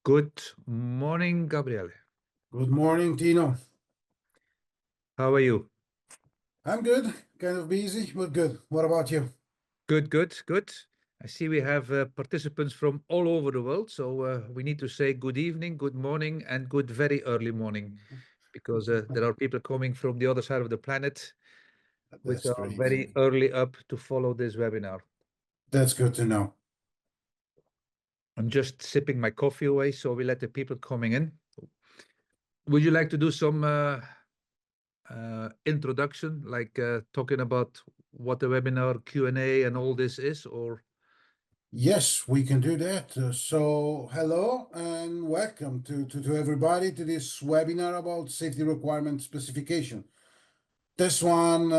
Good morning, Gabriele. Good morning, Tino. How are you? I'm good, kind of busy, but good. What about you? Good, good, good. I see we have participants from all over the world, so we need to say good evening, good morning, and good very early morning, because there are people coming from the other side of the planet, which That's are great. very early up to follow this webinar. That's good to know. I'm just sipping my coffee away, so we let the people coming in. Would you like to do some introduction, like talking about what the webinar Q&A and all this is, or? Yes, we can do that. So hello and welcome to everybody to this webinar about safety requirement specification. This one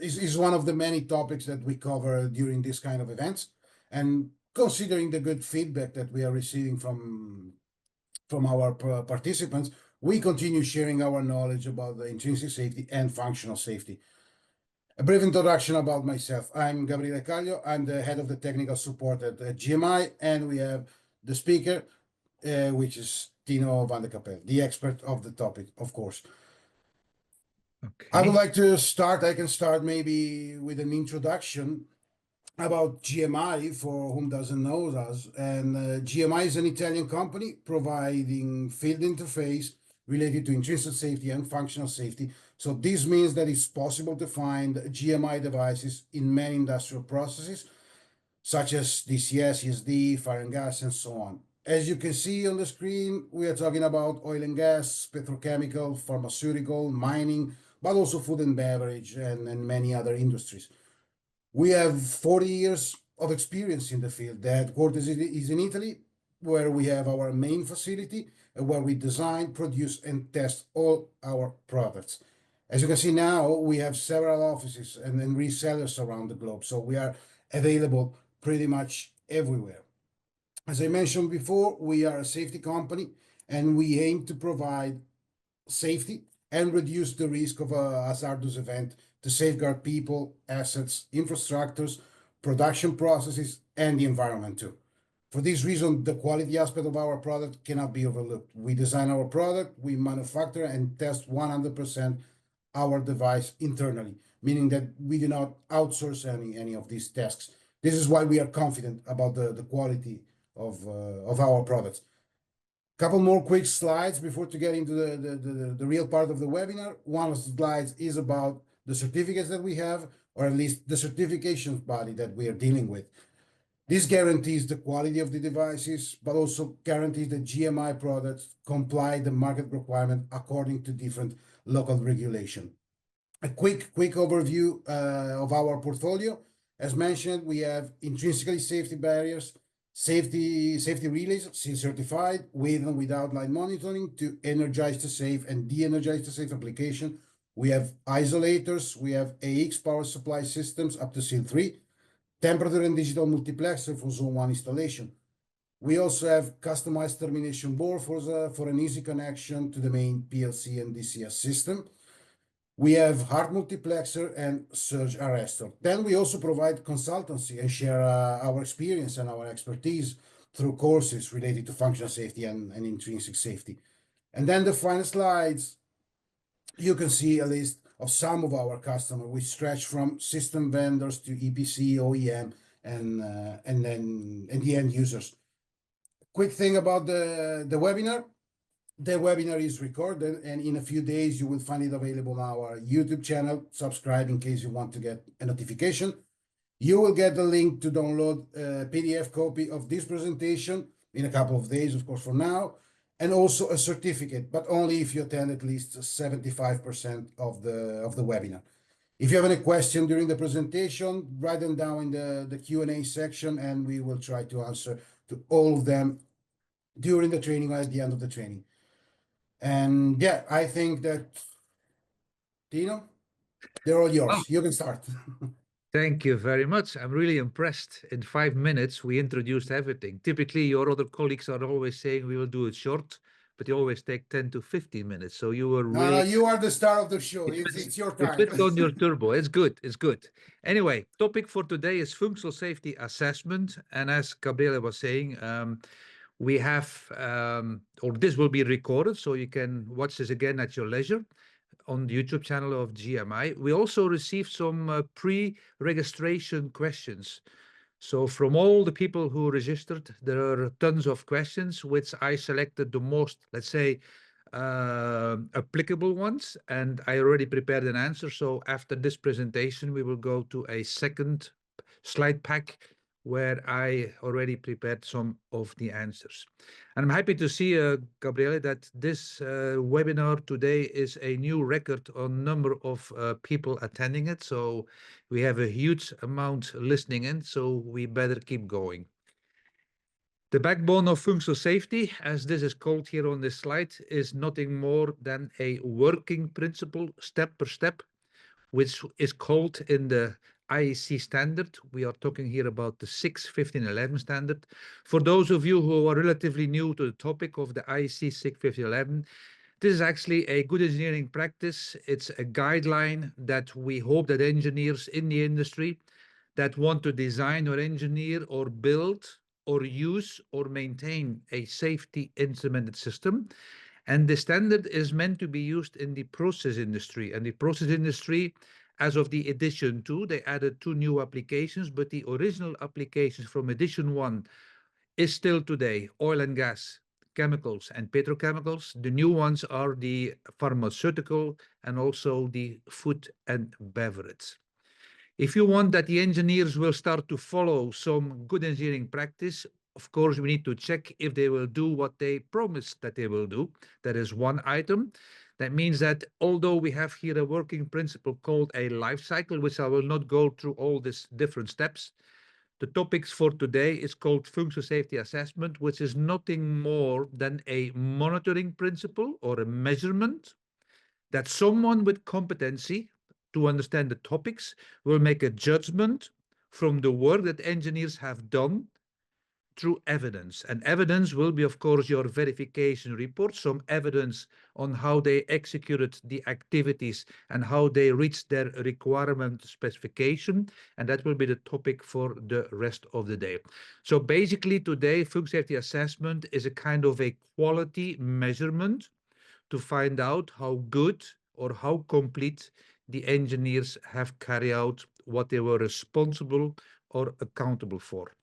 is one of the many topics that we cover during this kind of events. And considering the good feedback that we are receiving from our participants, we continue sharing our knowledge about the intrinsic safety and functional safety. A brief introduction about myself. I'm Gabriele Caglio. I'm the head of the technical support at GMI, and we have the speaker, which is Tino van der Kapel, the expert of the topic, of course. Okay. I would like to start. I can start maybe with an introduction about GMI for whom doesn't know us. And GMI is an Italian company providing field interface related to intrinsic safety and functional safety. So this means that it's possible to find GMI devices in many industrial processes, such as DCS, ESD, fire and gas, and so on. As you can see on the screen, we are talking about oil and gas, petrochemical, pharmaceutical, mining, but also food and beverage and many other industries. We have 40 years of experience in the field. The headquarters is in Italy, where we have our main facility, where we design, produce, and test all our products. As you can see now, we have several offices and resellers around the globe, so we are available pretty much everywhere. As I mentioned before, we are a safety company, and we aim to provide safety and reduce the risk of a hazardous event to safeguard people, assets, infrastructures, production processes, and the environment too. For this reason, the quality aspect of our product cannot be overlooked. We design our product, we manufacture and test 100% our device internally, meaning that we do not outsource any of these tasks. This is why we are confident about the quality of our products. Couple more quick slides before to get into the real part of the webinar. One of the slides is about the certificates that we have, or at least the certifications body that we are dealing with. This guarantees the quality of the devices, but also guarantees that GMI products comply the market requirement according to different local regulation. A quick overview of our portfolio. As mentioned, we have intrinsically safety barriers, safety relays, seal certified, with and without line monitoring, to energize to safe and de-energize to safe application. We have isolators, we have AX power supply systems up to seal 3, temperature and digital multiplexer for zone 1 installation. We also have customized termination board for an easy connection to the main PLC and DCS system. We have hard multiplexer and surge arrestor. Then we also provide consultancy and share our experience and our expertise through courses related to functional safety and intrinsic safety. And then the final slides, you can see a list of some of our customers, which stretch from system vendors to EPC, OEM, and the end users. Quick thing about the webinar. The webinar is recorded, and in a few days you will find it available on our YouTube channel. Subscribe in case you want to get a notification. You will get the link to download a PDF copy of this presentation in a couple of days, of course, from now, and also a certificate, but only if you attend at least 75% of the webinar. If you have any question during the presentation, write them down in the Q&A section, and we will try to answer to all of them during the training or at the end of the training. And yeah, I think that, Tino, they're all yours. You can start. Thank you very much. I'm really impressed. In 5 minutes, we introduced everything. Typically, your other colleagues are always saying we will do it short, but you always take 10 to 15 minutes. So you were really... No, you are the star of the show. It's your time. You put on your turbo. It's good. It's good. Anyway, topic for today is functional safety assessment. And as Gabriele was saying, We have, or this will be recorded, so you can watch this again at your leisure on the YouTube channel of GMI. We also received some pre-registration questions. So from all the people who registered, there are tons of questions, which I selected the most, let's say, applicable ones, and I already prepared an answer. So after this presentation, we will go to a second slide pack where I already prepared some of the answers. And I'm happy to see, Gabriele, that this webinar today is a new record on number of people attending it. So we have a huge amount listening in, so we better keep going. The backbone of functional safety, as this is called here on this slide, is nothing more than a working principle, step per step, which is called in the IEC standard. We are talking here about the 6.15.11 standard. For those of you who are relatively new to the topic of the IEC 6.15.11, this is actually a good engineering practice. It's a guideline that we hope that engineers in the industry that want to design or engineer or build or use or maintain a safety instrumented system. And the standard is meant to be used in the process industry. And the process industry, as of the edition 2, they added 2 new applications, but the original applications from edition 1 is still today oil and gas, chemicals and petrochemicals. The new ones are the pharmaceutical and also the food and beverage. If you want that the engineers will start to follow some good engineering practice, of course, we need to check if they will do what they promised that they will do. That is one item. That means that although we have here a working principle called a life cycle, which I will not go through all these different steps, the topics for today is called functional safety assessment, which is nothing more than a monitoring principle or a measurement that someone with competency to understand the topics will make a judgment from the work that engineers have done through evidence. And evidence will be, of course, your verification report, some evidence on how they executed the activities and how they reached their requirement specification. And that will be the topic for the rest of the day. So basically today, functional safety assessment is a kind of a quality measurement to find out how good or how complete the engineers have carried out what they were responsible or accountable for.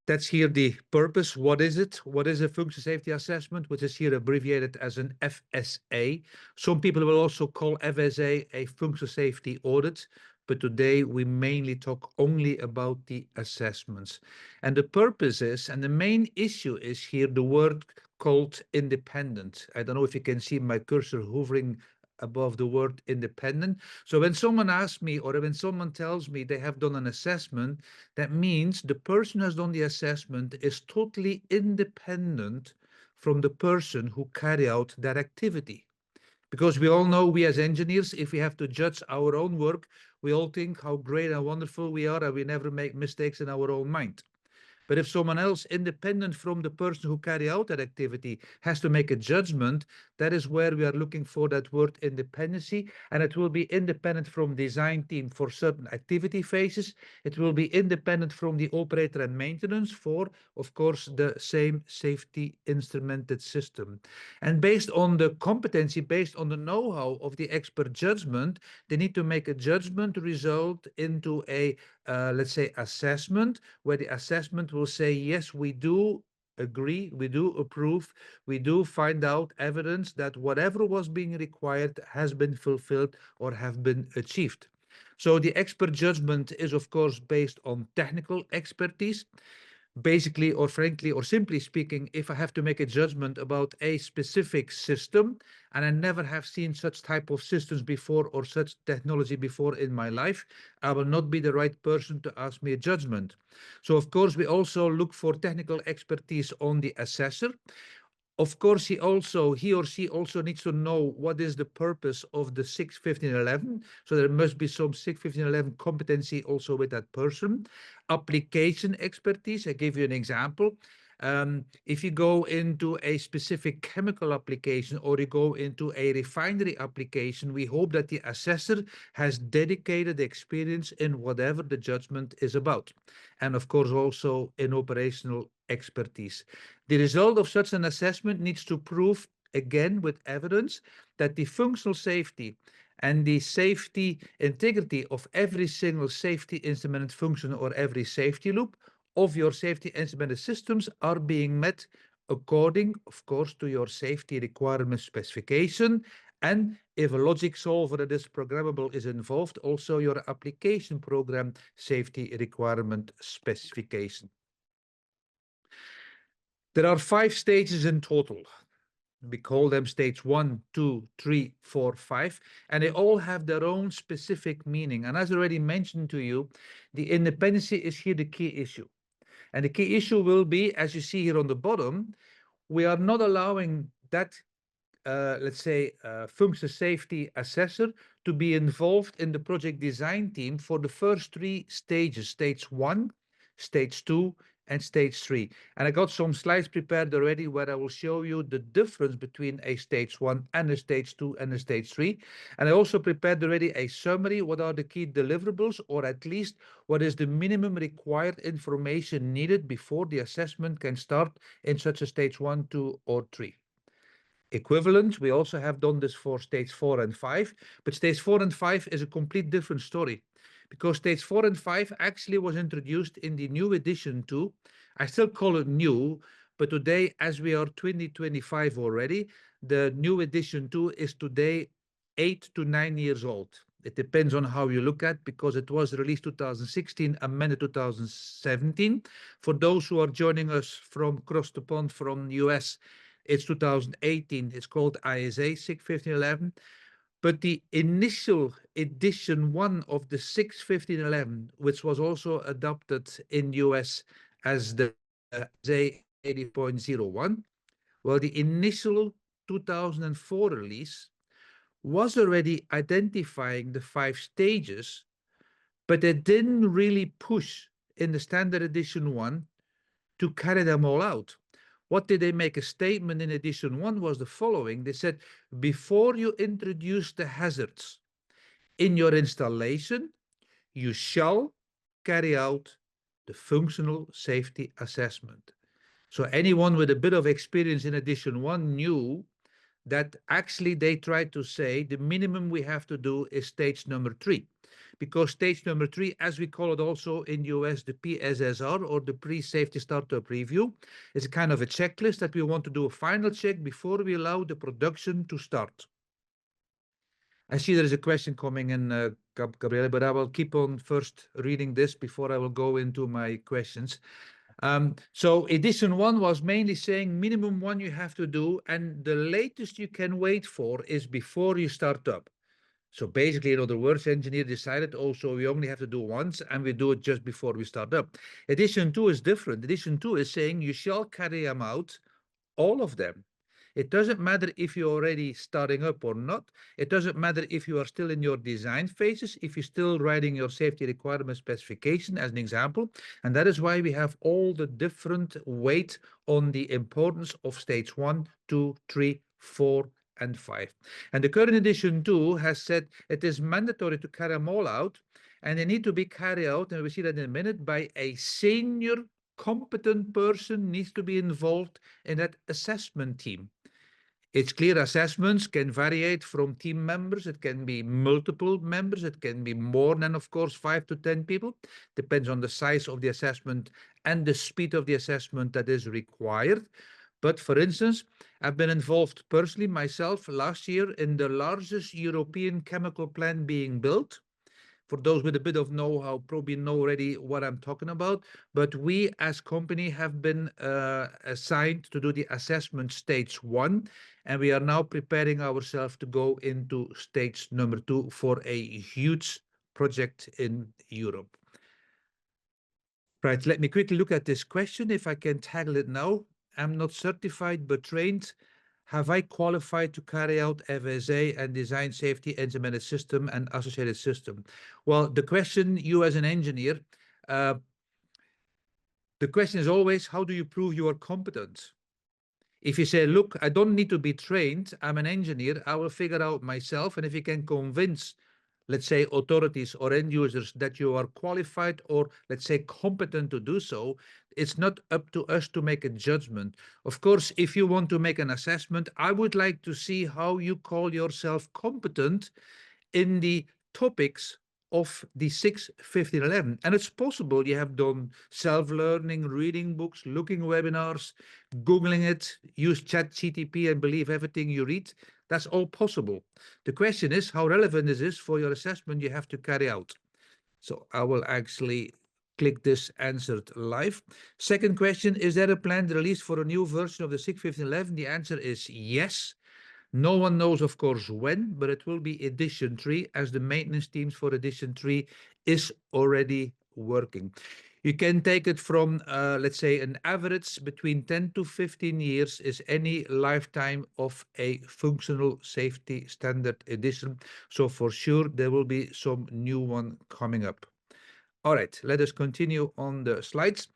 That's here the purpose. What is it? What is a functional safety assessment, which is here abbreviated as an FSA? Some people will also call FSA a functional safety audit, but today we mainly talk only about the assessments. And the purpose is, and the main issue is here the word called independent. I don't know if you can see my cursor hovering above the word independent. So when someone asks me or when someone tells me they have done an assessment, that means the person who has done the assessment is totally independent from the person who carry out that activity. Because we all know, we as engineers, if we have to judge our own work, we all think how great and wonderful we are and we never make mistakes in our own mind. But if someone else, independent from the person who carry out that activity, has to make a judgment, that is where we are looking for that word independency. And it will be independent from design team for certain activity phases. It will be independent from the operator and maintenance for, of course, the same safety instrumented system. And based on the competency, based on the know-how of the expert judgment, they need to make a judgment result into a let's say, assessment, where the assessment will say, yes, we do agree, we do approve, we do find out evidence that whatever was being required has been fulfilled or have been achieved. So the expert judgment is, of course, based on technical expertise. Basically, or frankly, or simply speaking, if I have to make a judgment about a specific system and I never have seen such type of systems before or such technology before in my life, I will not be the right person to ask me a judgment. So of course, we also look for technical expertise on the assessor. Of course, he or she also needs to know what is the purpose of the 6.15.11. So there must be some 6.15.11 competency also with that person. Application expertise. I give you an example. If you go into a specific chemical application or you go into a refinery application, we hope that the assessor has dedicated experience in whatever the judgment is about. And of course, also in operational expertise. The result of such an assessment needs to prove, again with evidence, that the functional safety and the safety integrity of every single safety instrumented function or every safety loop of your safety instrumented systems are being met according, of course, to your safety requirement specification. And if a logic solver that is programmable is involved, also your application program safety requirement specification. There are 5 stages in total. We call them stage 1, 2, 3, 4, 5, and they all have their own specific meaning. And as I already mentioned to you, the independency is here the key issue. And the key issue will be, as you see here on the bottom, we are not allowing that, let's say, functional safety assessor to be involved in the project design team for the first 3 stages, stage 1, stage 2, and stage 3. And I got some slides prepared already where I will show you the difference between a stage 1 and a stage 2 and a stage 3. And I also prepared already a summary, what are the key deliverables, or at least what is the minimum required information needed before the assessment can start in such a stage 1, 2, or 3. Equivalent, we also have done this for stage 4 and 5, but stage 4 and 5 is a complete different story, because stage 4 and 5 actually was introduced in the new edition 2. I still call it new, but today, as we are 2025 already, the new edition 2 is today 8 to 9 years old. It depends on how you look at, because it was released 2016, amended 2017. For those who are joining us from across the pond from the US, it's 2018. It's called ISA 61511. But the initial edition 1 of the 61511, which was also adopted in US as the ISA 80.01, well, the initial 2004 release was already identifying the 5 stages, but it didn't really push in the standard edition 1 to carry them all out. What did they make a statement in edition 1 was the following. They said, before you introduce the hazards in your installation, you shall carry out the functional safety assessment. So anyone with a bit of experience in edition 1 knew that actually they tried to say the minimum we have to do is stage number 3. Because stage number 3, as we call it also in US, the PSSR, or the pre-safety startup review, is a kind of a checklist that we want to do a final check before we allow the production to start. I see there is a question coming in, Gabriele, but I will keep on first reading this before I will go into my questions. So edition 1 was mainly saying minimum 1 you have to do, and the latest you can wait for is before you start up. So basically, in other words, engineer decided also we only have to do once, and we do it just before we start up. Edition 2 is different. Edition 2 is saying you shall carry them out, all of them. It doesn't matter if you're already starting up or not. It doesn't matter if you are still in your design phases, if you're still writing your safety requirement specification as an example. And that is why we have all the different weight on the importance of stage 1, 2, 3, 4, and 5. And the current edition 2 has said it is mandatory to carry them all out, and they need to be carried out, and we see that in a minute, by a senior competent person needs to be involved in that assessment team. It's clear assessments can vary from team members. It can be multiple members. It can be more than, of course, 5 to 10 people. Depends on the size of the assessment and the speed of the assessment that is required. But for instance, I've been involved personally myself last year in the largest European chemical plant being built. For those with a bit of know-how, probably know already what I'm talking about. But we as company have been assigned to do the assessment stage 1, and we are now preparing ourselves to go into stage number 2 for a huge project in Europe. Right, let me quickly look at this question, if I can tackle it now. I'm not certified but trained. Have I qualified to carry out FSA and design safety instrumented system and associated system? Well, the question, you as an engineer, the question is always, how do you prove you are competent? If you say, look, I don't need to be trained, I'm an engineer, I will figure out myself. And if you can convince let's say, authorities or end users that you are qualified or, let's say, competent to do so. It's not up to us to make a judgment. Of course, if you want to make an assessment, I would like to see how you call yourself competent in the topics of the 6, 15, 11. And it's possible you have done self-learning, reading books, looking webinars, Googling it, use ChatGPT and believe everything you read. That's all possible. The question is how relevant is this for your assessment you have to carry out? So I will actually click this answered live. Second question, is there a planned release for a new version of the 6, 15, 11? The answer is yes. No one knows, of course, when, but it will be edition 3, as the maintenance teams for edition 3 is already working. You can take it from, let's say, an average between 10 to 15 years is any lifetime of a functional safety standard edition. So for sure, there will be some new one coming up. All right, let us continue on the slides.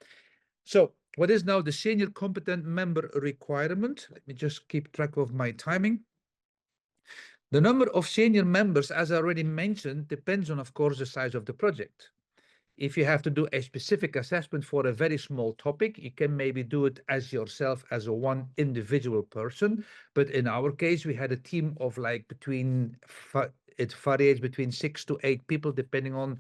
So what is now the senior competent member requirement? Let me just keep track of my timing. The number of senior members, as I already mentioned, depends on, of course, the size of the project. If you have to do a specific assessment for a very small topic, you can maybe do it as yourself as a one individual person. But in our case, we had a team of like it varies between 6 to 8 people, depending on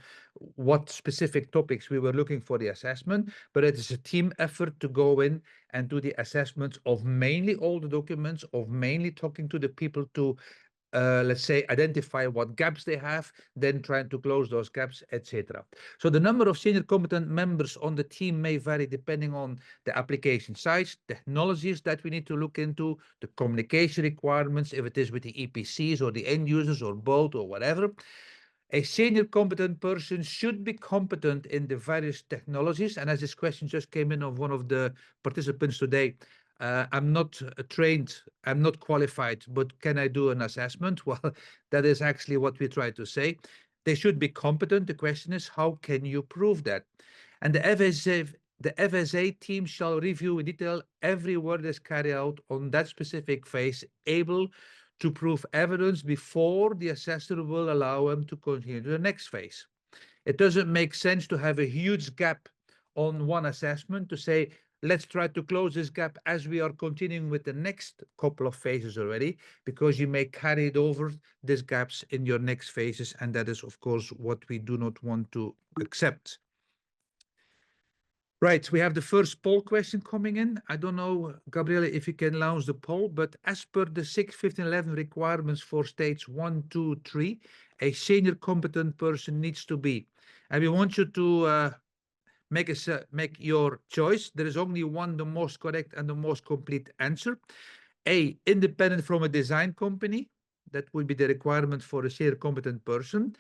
what specific topics we were looking for the assessment. But it is a team effort to go in and do the assessments of mainly all the documents, of mainly talking to the people to let's say, identify what gaps they have, then trying to close those gaps, etc. So the number of senior competent members on the team may vary depending on the application size, technologies that we need to look into, the communication requirements, if it is with the EPCs or the end users or both or whatever. A senior competent person should be competent in the various technologies. And as this question just came in of one of the participants today, I'm not trained, I'm not qualified, but can I do an assessment? Well, that is actually what we try to say. They should be competent. The question is, how can you prove that? And the FSA team shall review in detail every work that is carried out on that specific phase, able to prove evidence before the assessor will allow him to continue to the next phase. It doesn't make sense to have a huge gap on one assessment to say, let's try to close this gap as we are continuing with the next couple of phases already, because you may carry it over these gaps in your next phases. And that is, of course, what we do not want to accept. Right, we have the first poll question coming in. I don't know, Gabriele, if you can launch the poll, but as per the 6, 15, 11 requirements for stage 1, 2, 3, a senior competent person needs to be. And we want you to make your choice. There is only one, the most correct and the most complete answer. A, independent from a design company. That would be the requirement for a senior competent person.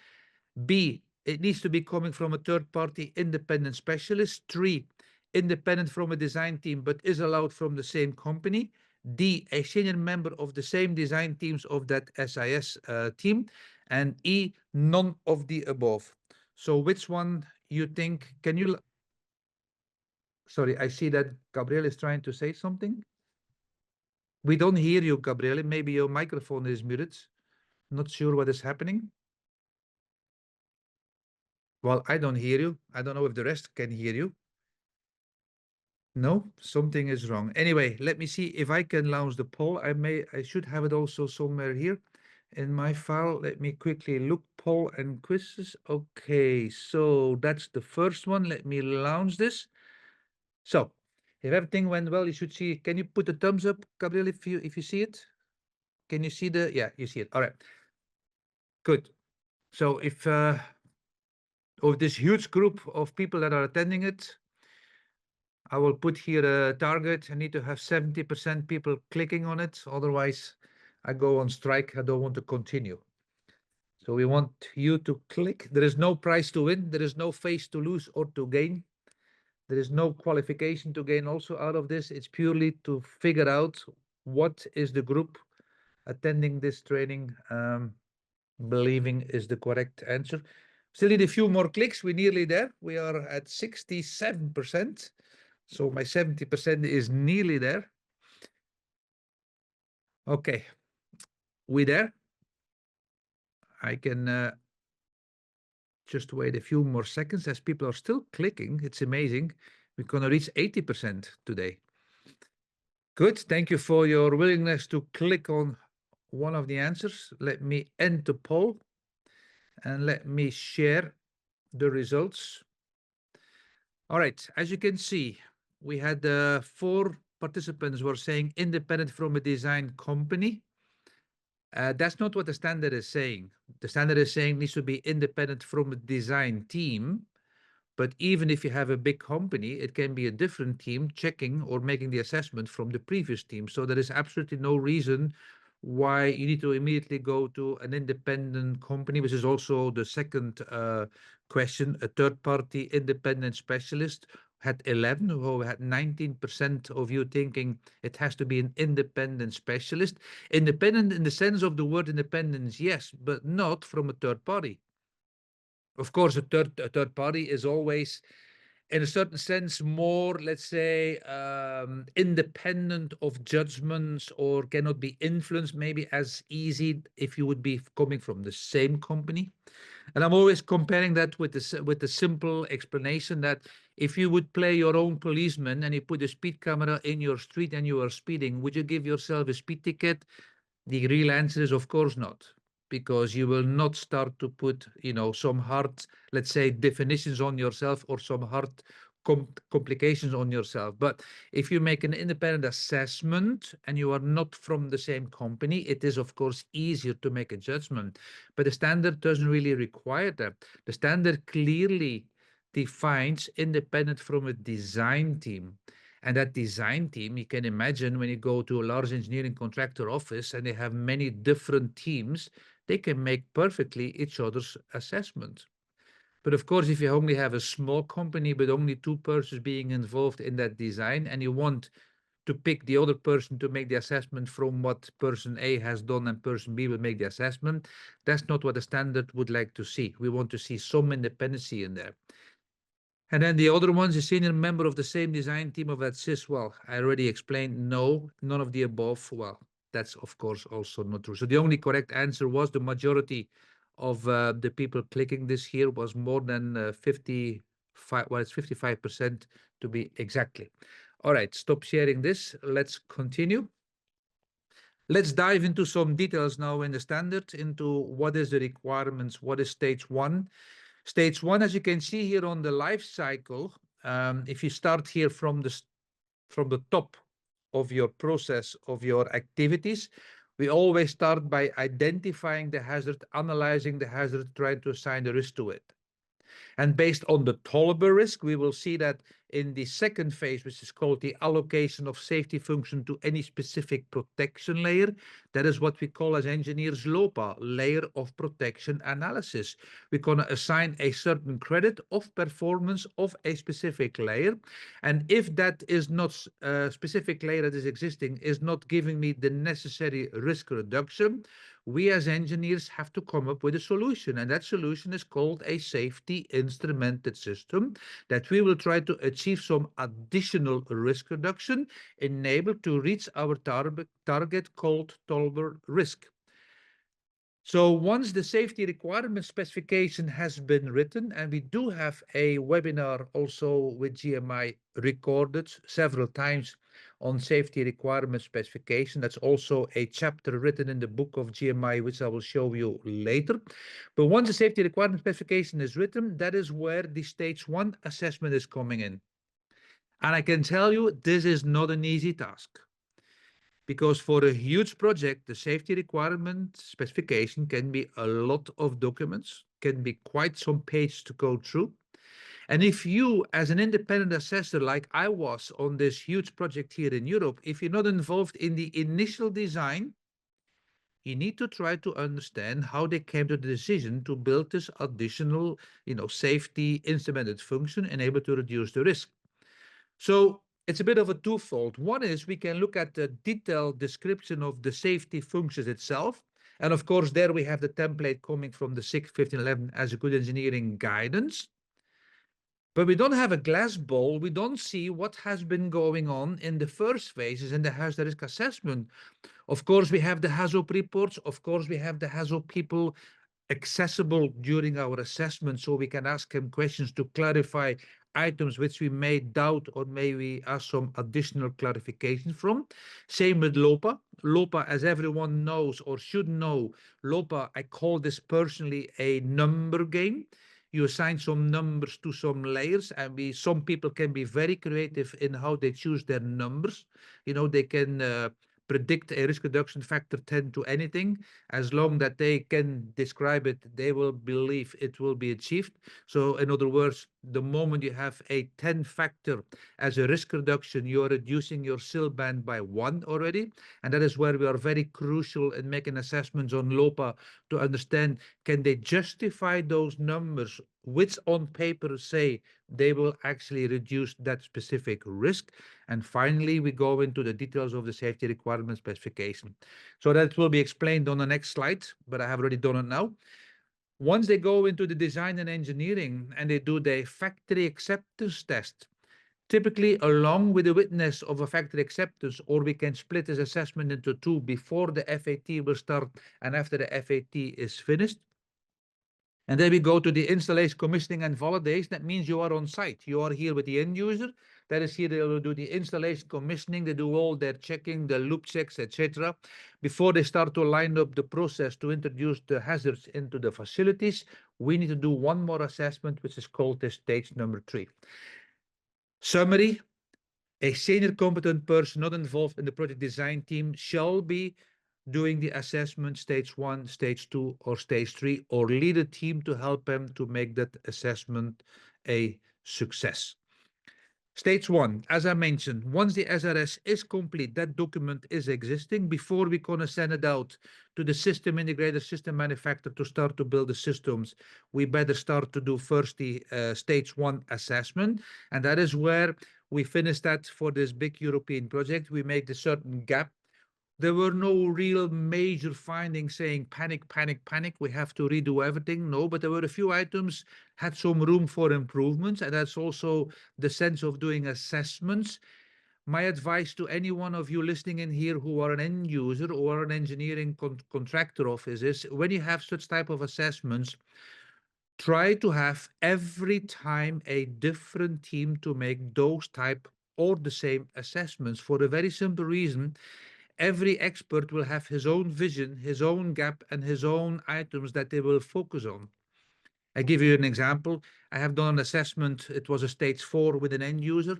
B, it needs to be coming from a third-party independent specialist. 3, independent from a design team, but is allowed from the same company. D, a senior member of the same design teams of that SIS team. And E, none of the above. So which one you think, can you... Sorry, I see that Gabriel is trying to say something. We don't hear you, Gabriele. Maybe your microphone is muted. Not sure what is happening. Well, I don't hear you. I don't know if the rest can hear you. No, something is wrong. Anyway, let me see if I can launch the poll. I should have it also somewhere here in my file. Let me quickly look, poll and quizzes. Okay, so that's the first one. Let me launch this. So if everything went well, you should see. Can you put a thumbs up, Gabriel, if you see it? Can you see the, yeah, you see it. All right, good. So if of this huge group of people that are attending it, I will put here a target. I need to have 70% people clicking on it. Otherwise, I go on strike. I don't want to continue. So we want you to click. There is no prize to win. There is no face to lose or to gain. There is no qualification to gain also out of this. It's purely to figure out what is the group attending this training believing is the correct answer. Still need a few more clicks. We're nearly there. We are at 67%. So my 70% is nearly there. Okay, we there? I can Just wait a few more seconds as people are still clicking. It's amazing. We're going to reach 80% today. Good. Thank you for your willingness to click on one of the answers. Let me end the poll and let me share the results. All right. As you can see, we had 4 participants were saying independent from a design company. That's not what the standard is saying. The standard is saying needs to be independent from a design team. But even if you have a big company, it can be a different team checking or making the assessment from the previous team. So there is absolutely no reason why you need to immediately go to an independent company, which is also the second question. A third-party independent specialist had 11, who had 19% of you thinking it has to be an independent specialist. Independent in the sense of the word independence, yes, but not from a third party. Of course, a third party is always, in a certain sense, more, let's say, independent of judgments or cannot be influenced maybe as easy if you would be coming from the same company. And I'm always comparing that with the simple explanation that if you would play your own policeman and you put a speed camera in your street and you are speeding, would you give yourself a speed ticket? The real answer is, of course, not, because you will not start to put, some hard, let's say, definitions on yourself or some hard complications on yourself. But if you make an independent assessment and you are not from the same company, it is, of course, easier to make a judgment. But the standard doesn't really require that. The standard clearly defines independent from a design team. And that design team, you can imagine when you go to a large engineering contractor office and they have many different teams, they can make perfectly each other's assessment. But of course, if you only have a small company with only 2 persons being involved in that design and you want to pick the other person to make the assessment from what person A has done and person B will make the assessment, that's not what the standard would like to see. We want to see some independency in there. And then the other one's a senior member of the same design team of that sys. Well, I already explained, no, none of the above. Well, that's of course also not true. So the only correct answer was the majority of the people clicking this here was more than 55, well, it's 55% to be exactly. All right, stop sharing this. Let's continue. Let's dive into some details now in the standard, into what is the requirements, what is stage 1. Stage 1, as you can see here on the life cycle, if you start here from the top of your process of your activities, we always start by identifying the hazard, analyzing the hazard, trying to assign the risk to it. And based on the tolerable risk, we will see that in the second phase, which is called the allocation of safety function to any specific protection layer, that is what we call as engineers LOPA, layer of protection analysis. We're going to assign a certain credit of performance of a specific layer. And if that is not a specific layer that is existing, is not giving me the necessary risk reduction, we as engineers have to come up with a solution. And that solution is called a safety instrumented system that we will try to achieve some additional risk reduction enabled to reach our target called tolerable risk. So once the safety requirement specification has been written, and we do have a webinar also with GMI recorded several times on safety requirement specification. That's also a chapter written in the book of GMI, which I will show you later. But once the safety requirement specification is written, that is where the stage 1 assessment is coming in. And I can tell you, this is not an easy task. Because for a huge project, the safety requirement specification can be a lot of documents, can be quite some pages to go through. And if you, as an independent assessor, like I was on this huge project here in Europe, if you're not involved in the initial design, you need to try to understand how they came to the decision to build this additional, safety instrumented function and able to reduce the risk. So it's a bit of a twofold. One is we can look at the detailed description of the safety functions itself. And of course, there we have the template coming from the 6.15.11 as a good engineering guidance. But we don't have a glass bowl. We don't see what has been going on in the first phases in the hazard risk assessment. Of course, we have the HAZOP reports. Of course, we have the HAZOP people accessible during our assessment, so we can ask him questions to clarify items which we may doubt or maybe ask some additional clarification from. Same with LOPA. LOPA, as everyone knows or should know, LOPA, I call this personally a number game. You assign some numbers to some layers, and some people can be very creative in how they choose their numbers. They can predict a risk reduction factor 10 to anything. As long that they can describe it, they will believe it will be achieved. So in other words, the moment you have a 10 factor as a risk reduction, you're reducing your SIL band by 1 already. And that is where we are very crucial in making assessments on LOPA to understand, can they justify those numbers which on paper say they will actually reduce that specific risk. And finally, we go into the details of the safety requirement specification. So that will be explained on the next slide, but I have already done it now. Once they go into the design and engineering and they do the factory acceptance test, typically along with the witness of a factory acceptance, or we can split this assessment into two before the FAT will start and after the FAT is finished. And then we go to the installation, commissioning, and validation. That means you are on site. You are here with the end user. That is here, they will do the installation, commissioning. They do all their checking, the loop checks, etc. Before they start to line up the process to introduce the hazards into the facilities, we need to do one more assessment, which is called the stage number 3. Summary: a senior competent person not involved in the project design team shall be doing the assessment stage 1, stage 2, or stage 3, or lead a team to help them to make that assessment a success. Stage 1, as I mentioned, once the SRS is complete, that document is existing. Before we're going to send it out to the system integrator, system manufacturer to start to build the systems, we better start to do first the stage 1 assessment. And that is where we finish that for this big European project. We make the certain gap. There were no real major findings saying panic, panic, panic, we have to redo everything. No, but there were a few items had some room for improvements, and that's also the sense of doing assessments. My advice to any one of you listening in here who are an end user or an engineering contractor office is, when you have such type of assessments, try to have every time a different team to make those type or the same assessments, for a very simple reason. Every expert will have his own vision, his own gap, and his own items that they will focus on. I give you an example. I have done an assessment. It was a stage 4 with an end user,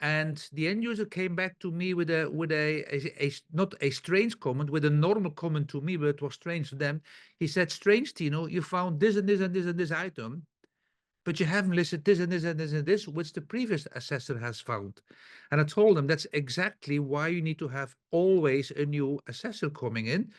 and the end user came back to me with a not a strange comment, with a normal comment to me, but it was strange to them. He said, "Strange, Tino, you found this and this and this and this item, but you haven't listed this and this and this and this, which the previous assessor has found." And I told them that's exactly why you need to have always a new assessor coming in,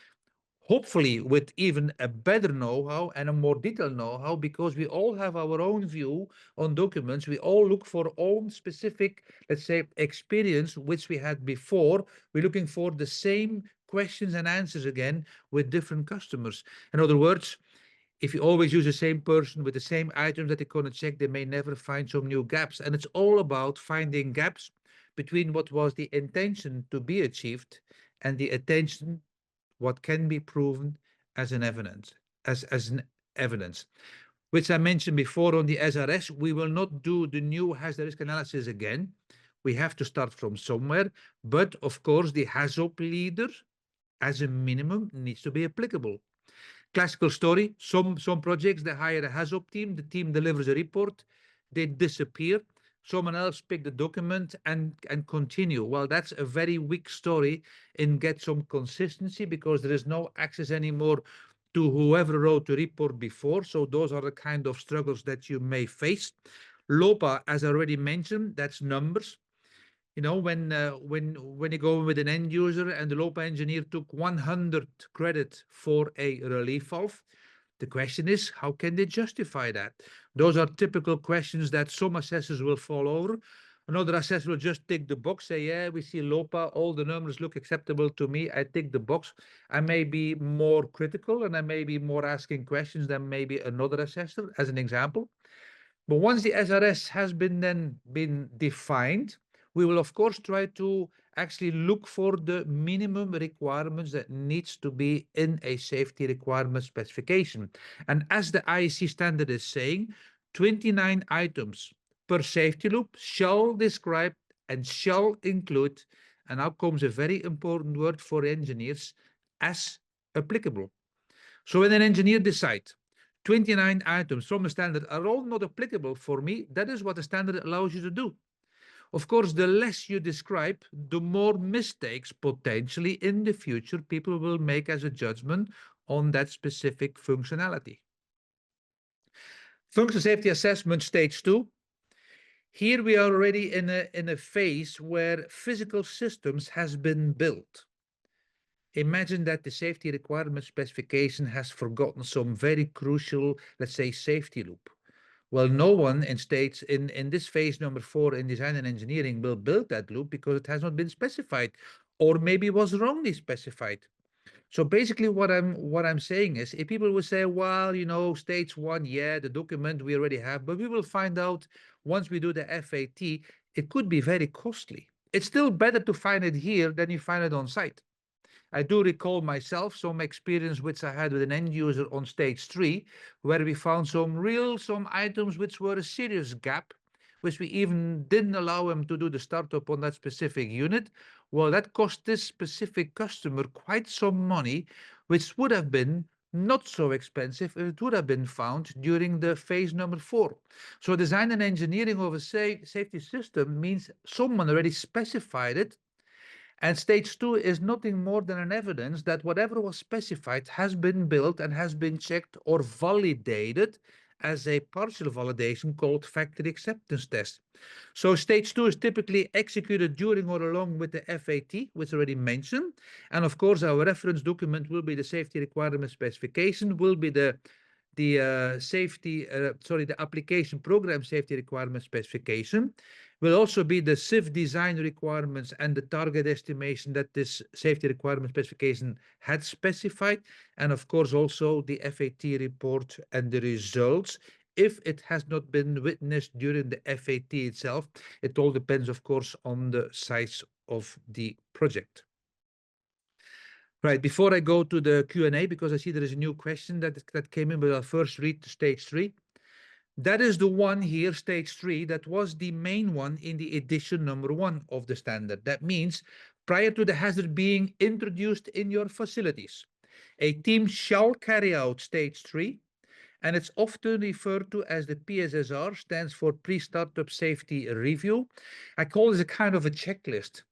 hopefully with even a better know-how and a more detailed know-how, because we all have our own view on documents. We all look for own specific, let's say, experience, which we had before. We're looking for the same questions and answers again with different customers. In other words, if you always use the same person with the same items that they're going to check, they may never find some new gaps. And it's all about finding gaps between what was the intention to be achieved and the attention, what can be proven as an evidence, as an evidence. Which I mentioned before on the SRS, we will not do the new hazard risk analysis again. We have to start from somewhere. But of course, the HAZOP leader, as a minimum, needs to be applicable. Classical story, some projects, they hire a HAZOP team, the team delivers a report, they disappear, someone else pick the document and continue. Well, that's a very weak story in get some consistency, because there is no access anymore to whoever wrote the report before. So those are the kind of struggles that you may face. LOPA, as I already mentioned, that's numbers. When you go with an end user and the LOPA engineer took 100 credit for a relief valve, the question is, how can they justify that? Those are typical questions that some assessors will fall over. Another assessor will just tick the box, say, yeah, we see LOPA, all the numbers look acceptable to me, I tick the box. I may be more critical and I may be more asking questions than maybe another assessor, as an example. But once the SRS has been defined, we will of course try to actually look for the minimum requirements that needs to be in a safety requirement specification. And as the IEC standard is saying, 29 items per safety loop shall describe and shall include, and now comes a very important word for engineers, as applicable. So when an engineer decides 29 items from the standard are all not applicable for me, that is what the standard allows you to do. Of course, the less you describe, the more mistakes potentially in the future people will make as a judgment on that specific functionality. Functional safety assessment stage 2. Here we are already in a phase where physical systems has been built. Imagine that the safety requirement specification has forgotten some very crucial, let's say, safety loop. Well, no one in this phase number 4 in design and engineering will build that loop because it has not been specified, or maybe was wrongly specified. So basically what I'm saying is, if people will say, well, stage 1, yeah, the document we already have, but we will find out once we do the FAT, it could be very costly. It's still better to find it here than you find it on site. I do recall myself some experience which I had with an end user on stage 3, where we found some items which were a serious gap, which we even didn't allow him to do the startup on that specific unit. Well, that cost this specific customer quite some money, which would have been not so expensive if it would have been found during the phase number 4. So design and engineering of a safety system means someone already specified it. And stage 2 is nothing more than an evidence that whatever was specified has been built and has been checked or validated as a partial validation called factory acceptance test. So stage 2 is typically executed during or along with the FAT, which I already mentioned. And of course, our reference document will be the safety requirement specification, will be the application program safety requirement specification, will also be the CIF design requirements and the target estimation that this safety requirement specification had specified, and of course also the FAT report and the results. If it has not been witnessed during the FAT itself, it all depends, of course, on the size of the project. Right, before I go to the Q&A, because I see there is a new question that came in, but I'll first read stage 3. That is the one here, stage 3, that was the main one in the edition number 1 of the standard. That means prior to the hazard being introduced in your facilities, a team shall carry out stage 3, and it's often referred to as the PSSR, stands for Pre-Startup Safety Review. I call this a kind of a checklist.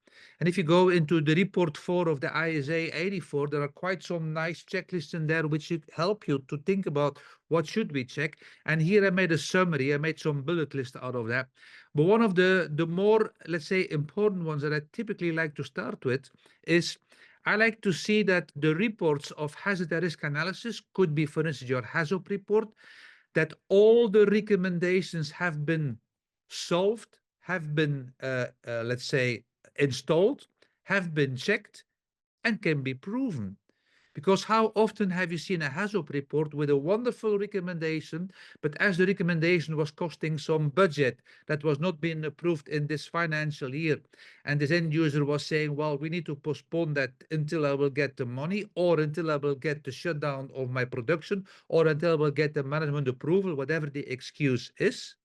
And if you go into the report 4 of the ISA 84, there are quite some nice checklists in there which should help you to think about what should we check. And here I made a summary, I made some bullet list out of that. But one of the more, let's say, important ones that I typically like to start with is I like to see that the reports of hazard and risk analysis could be, for instance, your HAZOP report, that all the recommendations have been solved, have been, let's say, installed, have been checked, and can be proven. Because how often have you seen a HAZOP report with a wonderful recommendation, but as the recommendation was costing some budget that was not being approved in this financial year, and this end user was saying, well, we need to postpone that until I will get the money, or until I will get the shutdown of my production, or until I will get the management approval, whatever the excuse is.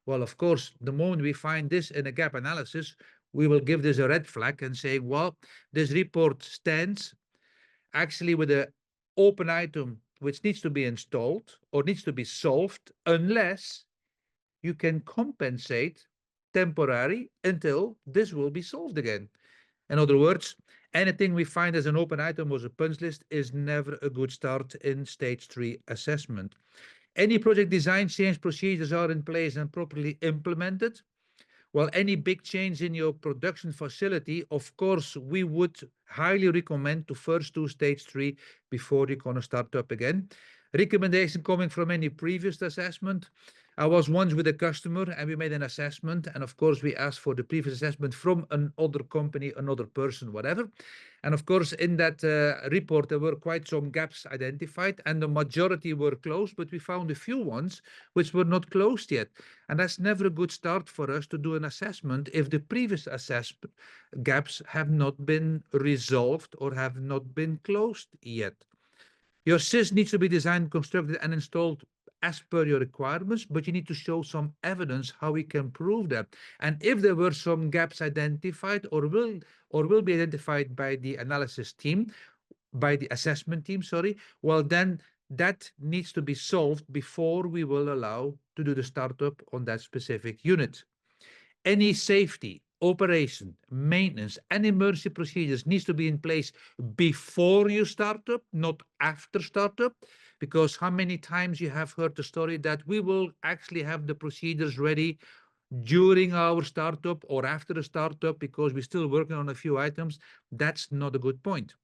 Well, of course, the moment we find this in a gap analysis, we will give this a red flag and say, well, this report stands actually with an open item which needs to be installed or needs to be solved unless you can compensate temporarily until this will be solved again. In other words, anything we find as an open item or a punch list is never a good start in stage 3 assessment. Any project design change procedures are in place and properly implemented. Well, any big change in your production facility, of course, we would highly recommend to first do stage 3 before you're going to start up again. Recommendation coming from any previous assessment. I was once with a customer and we made an assessment. And of course, we asked for the previous assessment from another company, another person, whatever. And of course, in that report, there were quite some gaps identified and the majority were closed, but we found a few ones which were not closed yet. And that's never a good start for us to do an assessment if the previous assessment gaps have not been resolved or have not been closed yet. Your SIS needs to be designed, constructed, and installed as per your requirements, but you need to show some evidence how we can prove that. And if there were some gaps identified or will be identified by the analysis team, by the assessment team, sorry, well then that needs to be solved before we will allow to do the startup on that specific unit. Any safety, operation, maintenance, and emergency procedures needs to be in place before you start up, not after startup. Because how many times you have heard the story that we will actually have the procedures ready during our startup or after the startup because we're still working on a few items. That's not a good point.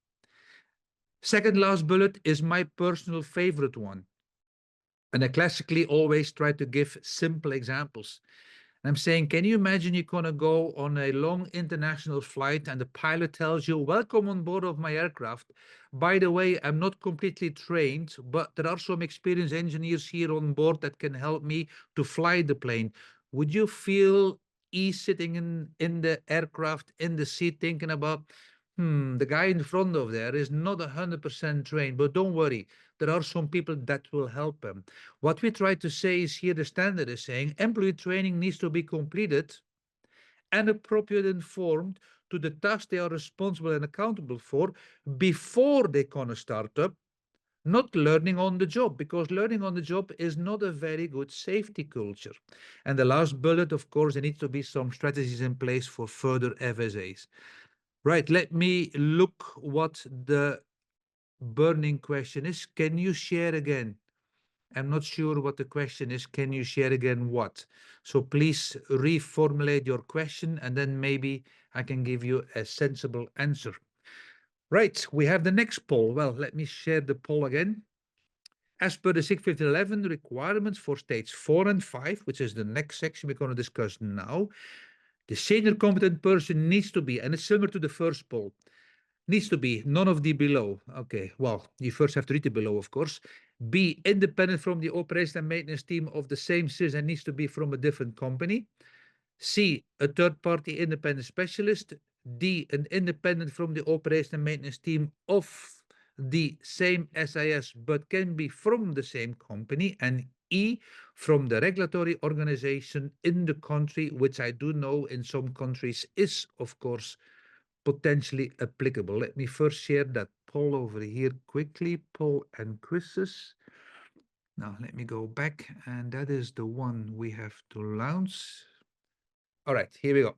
Second last bullet is my personal favorite one. And I classically always try to give simple examples. I'm saying, can you imagine you're going to go on a long international flight and the pilot tells you, welcome on board of my aircraft. By the way, I'm not completely trained, but there are some experienced engineers here on board that can help me to fly the plane. Would you feel ease sitting in the aircraft, in the seat, thinking about, the guy in front of there is not 100% trained, but don't worry. There are some people that will help him. What we try to say is here the standard is saying employee training needs to be completed and appropriately informed to the task they are responsible and accountable for before they can start up, not learning on the job, because learning on the job is not a very good safety culture. And the last bullet, of course, there needs to be some strategies in place for further FSAs. Right, let me look what the burning question is. Can you share again? I'm not sure what the question is. Can you share again what? So please reformulate your question and then maybe I can give you a sensible answer. Right, we have the next poll. Well, let me share the poll again. As per the 61511 requirements for stage 4 and 5, which is the next section we're going to discuss now, the senior competent person needs to be, and it's similar to the first poll, needs to be none of the below. Okay, well, you first have to read the below, of course. B, independent from the operation and maintenance team of the same SIS and needs to be from a different company. C, a third-party independent specialist. D, an independent from the operation and maintenance team of the same SIS, but can be from the same company. And E, from the regulatory organization in the country, which I do know in some countries is, of course, potentially applicable. Let me first share that poll over here quickly, poll and quizzes. Now let me go back, and that is the one we have to launch. All right, here we go.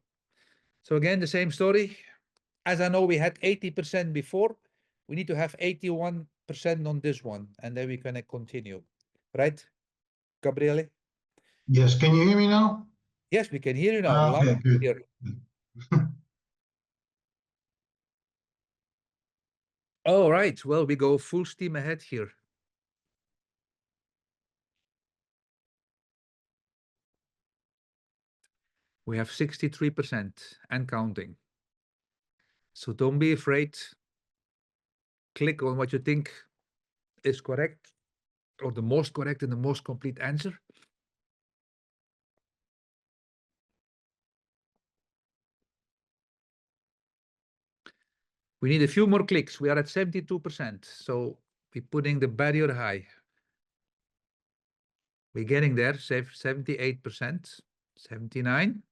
So again, the same story. As I know, we had 80% before. We need to have 81% on this one, and then we're gonna continue. Right, Gabriele? Yes, can you hear me now? Yes, we can hear you now. Loud Okay, and good. clear. All right, well, we go full steam ahead here. We have 63% and counting. So don't be afraid. Click on what you think is correct or the most correct and the most complete answer. We need a few more clicks. We are at 72%. So we're putting the barrier high. We're getting there, 78%, 79.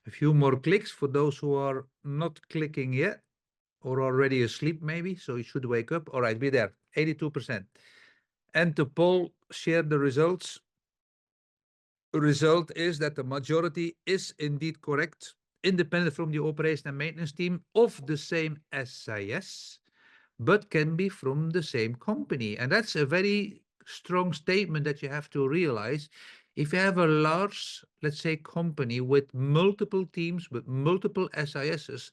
A few more clicks for those who are not clicking yet or already asleep maybe. So you should wake up. All right, we're there, 82%. And the poll shared the results. The result is that the majority is indeed correct, independent from the operation and maintenance team of the same SIS, but can be from the same company. And that's a very strong statement that you have to realize. If you have a large, let's say, company with multiple teams, with multiple SISs,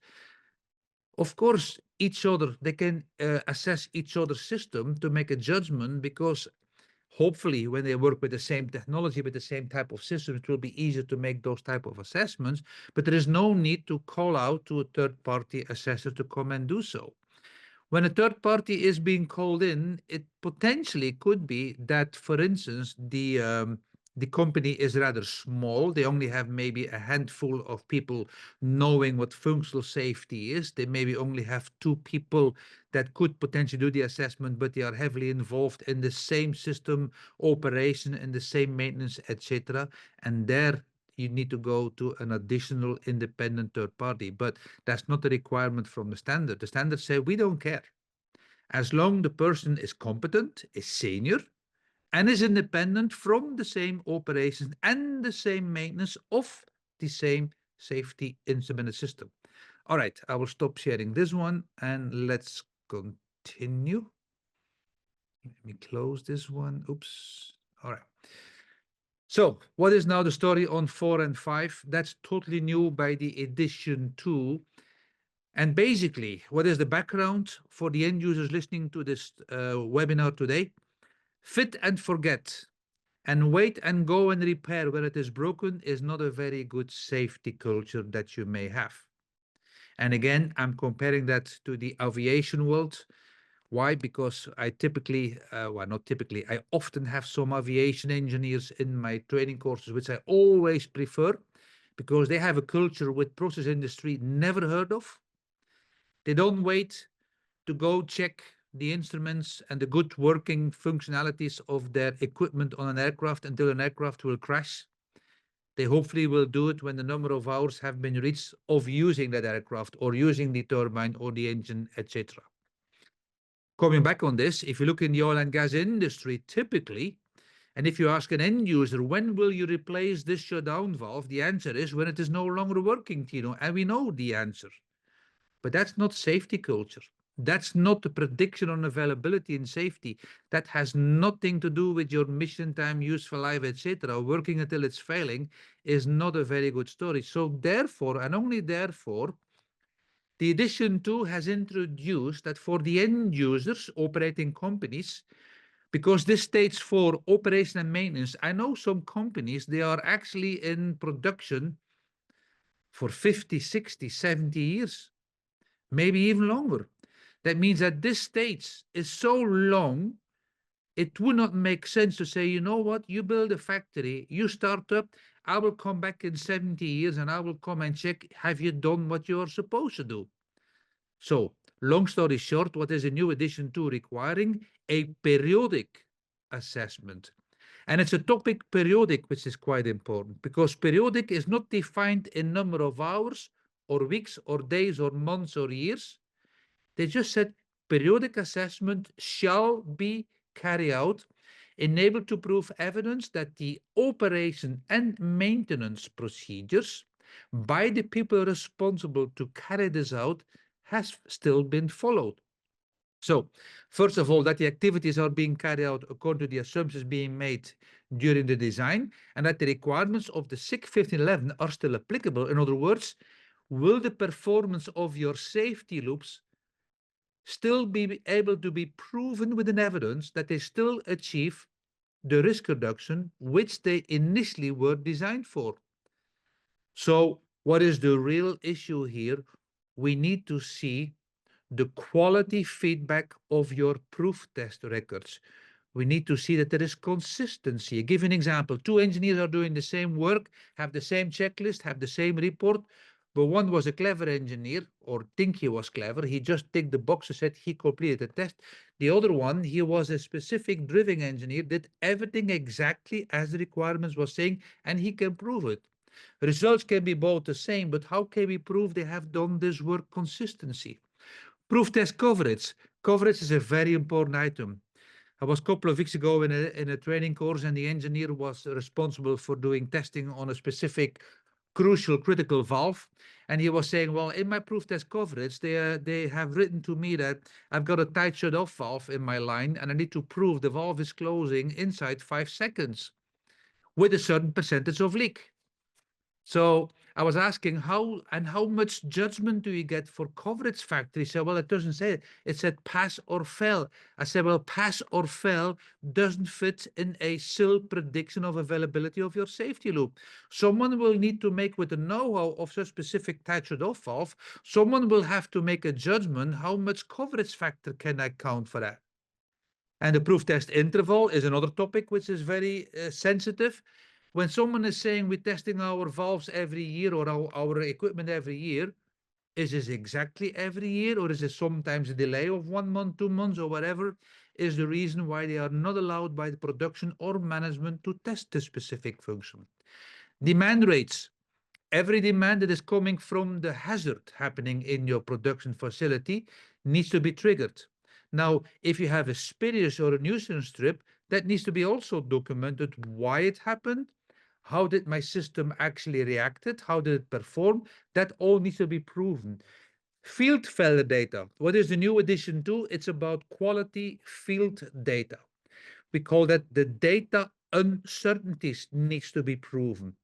of course, they can assess each other's system to make a judgment because Hopefully, when they work with the same technology, with the same type of system, it will be easier to make those type of assessments. But there is no need to call out to a third-party assessor to come and do so. When a third party is being called in, it potentially could be that, for instance, the company is rather small. They only have maybe a handful of people knowing what functional safety is. They maybe only have 2 people that could potentially do the assessment, but they are heavily involved in the same system operation, in the same maintenance, etc. And there you need to go to an additional independent third party. But that's not a requirement from the standard. The standards say we don't care. As long the person is competent, is senior, and is independent from the same operations and the same maintenance of the same safety instrumented system. All right, I will stop sharing this one and let's continue. Let me close this one. Oops. All right. So what is now the story on 4 and 5? That's totally new by the edition 2. And basically, what is the background for the end users listening to this webinar today? Fit and forget and wait and go and repair when it is broken is not a very good safety culture that you may have. And again, I'm comparing that to the aviation world. Why? Because I typically, well, not typically, I often have some aviation engineers in my training courses, which I always prefer because they have a culture with process industry never heard of. They don't wait to go check the instruments and the good working functionalities of their equipment on an aircraft until an aircraft will crash. They hopefully will do it when the number of hours have been reached of using that aircraft or using the turbine or the engine, etc. Coming back on this, if you look in the oil and gas industry, typically, and if you ask an end user, when will you replace this shutdown valve? The answer is when it is no longer working, Tino, and we know the answer. But that's not safety culture. That's not the prediction on availability and safety. That has nothing to do with your mission time, useful life, etc. Working until it's failing is not a very good story. So therefore, and only therefore, the edition 2 has introduced that for the end users, operating companies, because this states for operation and maintenance, I know some companies, they are actually in production for 50, 60, 70 years, maybe even longer. That means that this stage is so long, it would not make sense to say, you know what, you build a factory, you start up, I will come back in 70 years and I will come and check, have you done what you are supposed to do? So, long story short, what is a new edition 2 requiring? A periodic assessment. And it's a topic periodic, which is quite important because periodic is not defined in number of hours or weeks or days or months or years. They just said periodic assessment shall be carried out, enabled to prove evidence that the operation and maintenance procedures by the people responsible to carry this out has still been followed. So, first of all, that the activities are being carried out according to the assumptions being made during the design, and that the requirements of the SIC 1511 are still applicable. In other words, will the performance of your safety loops still be able to be proven with an evidence that they still achieve the risk reduction which they initially were designed for? So, what is the real issue here? We need to see the quality feedback of your proof test records. We need to see that there is consistency. I give an example. 2 engineers are doing the same work, have the same checklist, have the same report, but one was a clever engineer, or think he was clever. He just ticked the box and said he completed the test. The other one, he was a specific driving engineer, did everything exactly as the requirements was saying, and he can prove it. Results can be both the same, but how can we prove they have done this work consistency? Proof test coverage. Coverage is a very important item. I was a couple of weeks ago in a training course, and the engineer was responsible for doing testing on a specific crucial critical valve. And he was saying, well, in my proof test coverage, they have written to me that I've got a tight shut-off valve in my line, and I need to prove the valve is closing inside 5 seconds with a certain percentage of leak. So I was asking how much judgment do you get for coverage factor? He said, well, it doesn't say it. It said pass or fail. I said, well, pass or fail doesn't fit in a SIL prediction of availability of your safety loop. Someone will need to make, with the know-how of such specific type shut-off valve, someone will have to make a judgment, how much coverage factor can I count for that? And the proof test interval is another topic which is very sensitive. When someone is saying we're testing our valves every year or our equipment every year, is this exactly every year, or is it sometimes a delay of 1 month, 2 months, or whatever is the reason why they are not allowed by the production or management to test the specific function? Demand rates. Every demand that is coming from the hazard happening in your production facility needs to be triggered. Now, if you have a spurious or a nuisance trip, that needs to be also documented why it happened, how did my system actually reacted, how did it perform, that all needs to be proven. Field failure data. What is the new addition to? It's about quality field data. We call that the data uncertainties needs to be proven.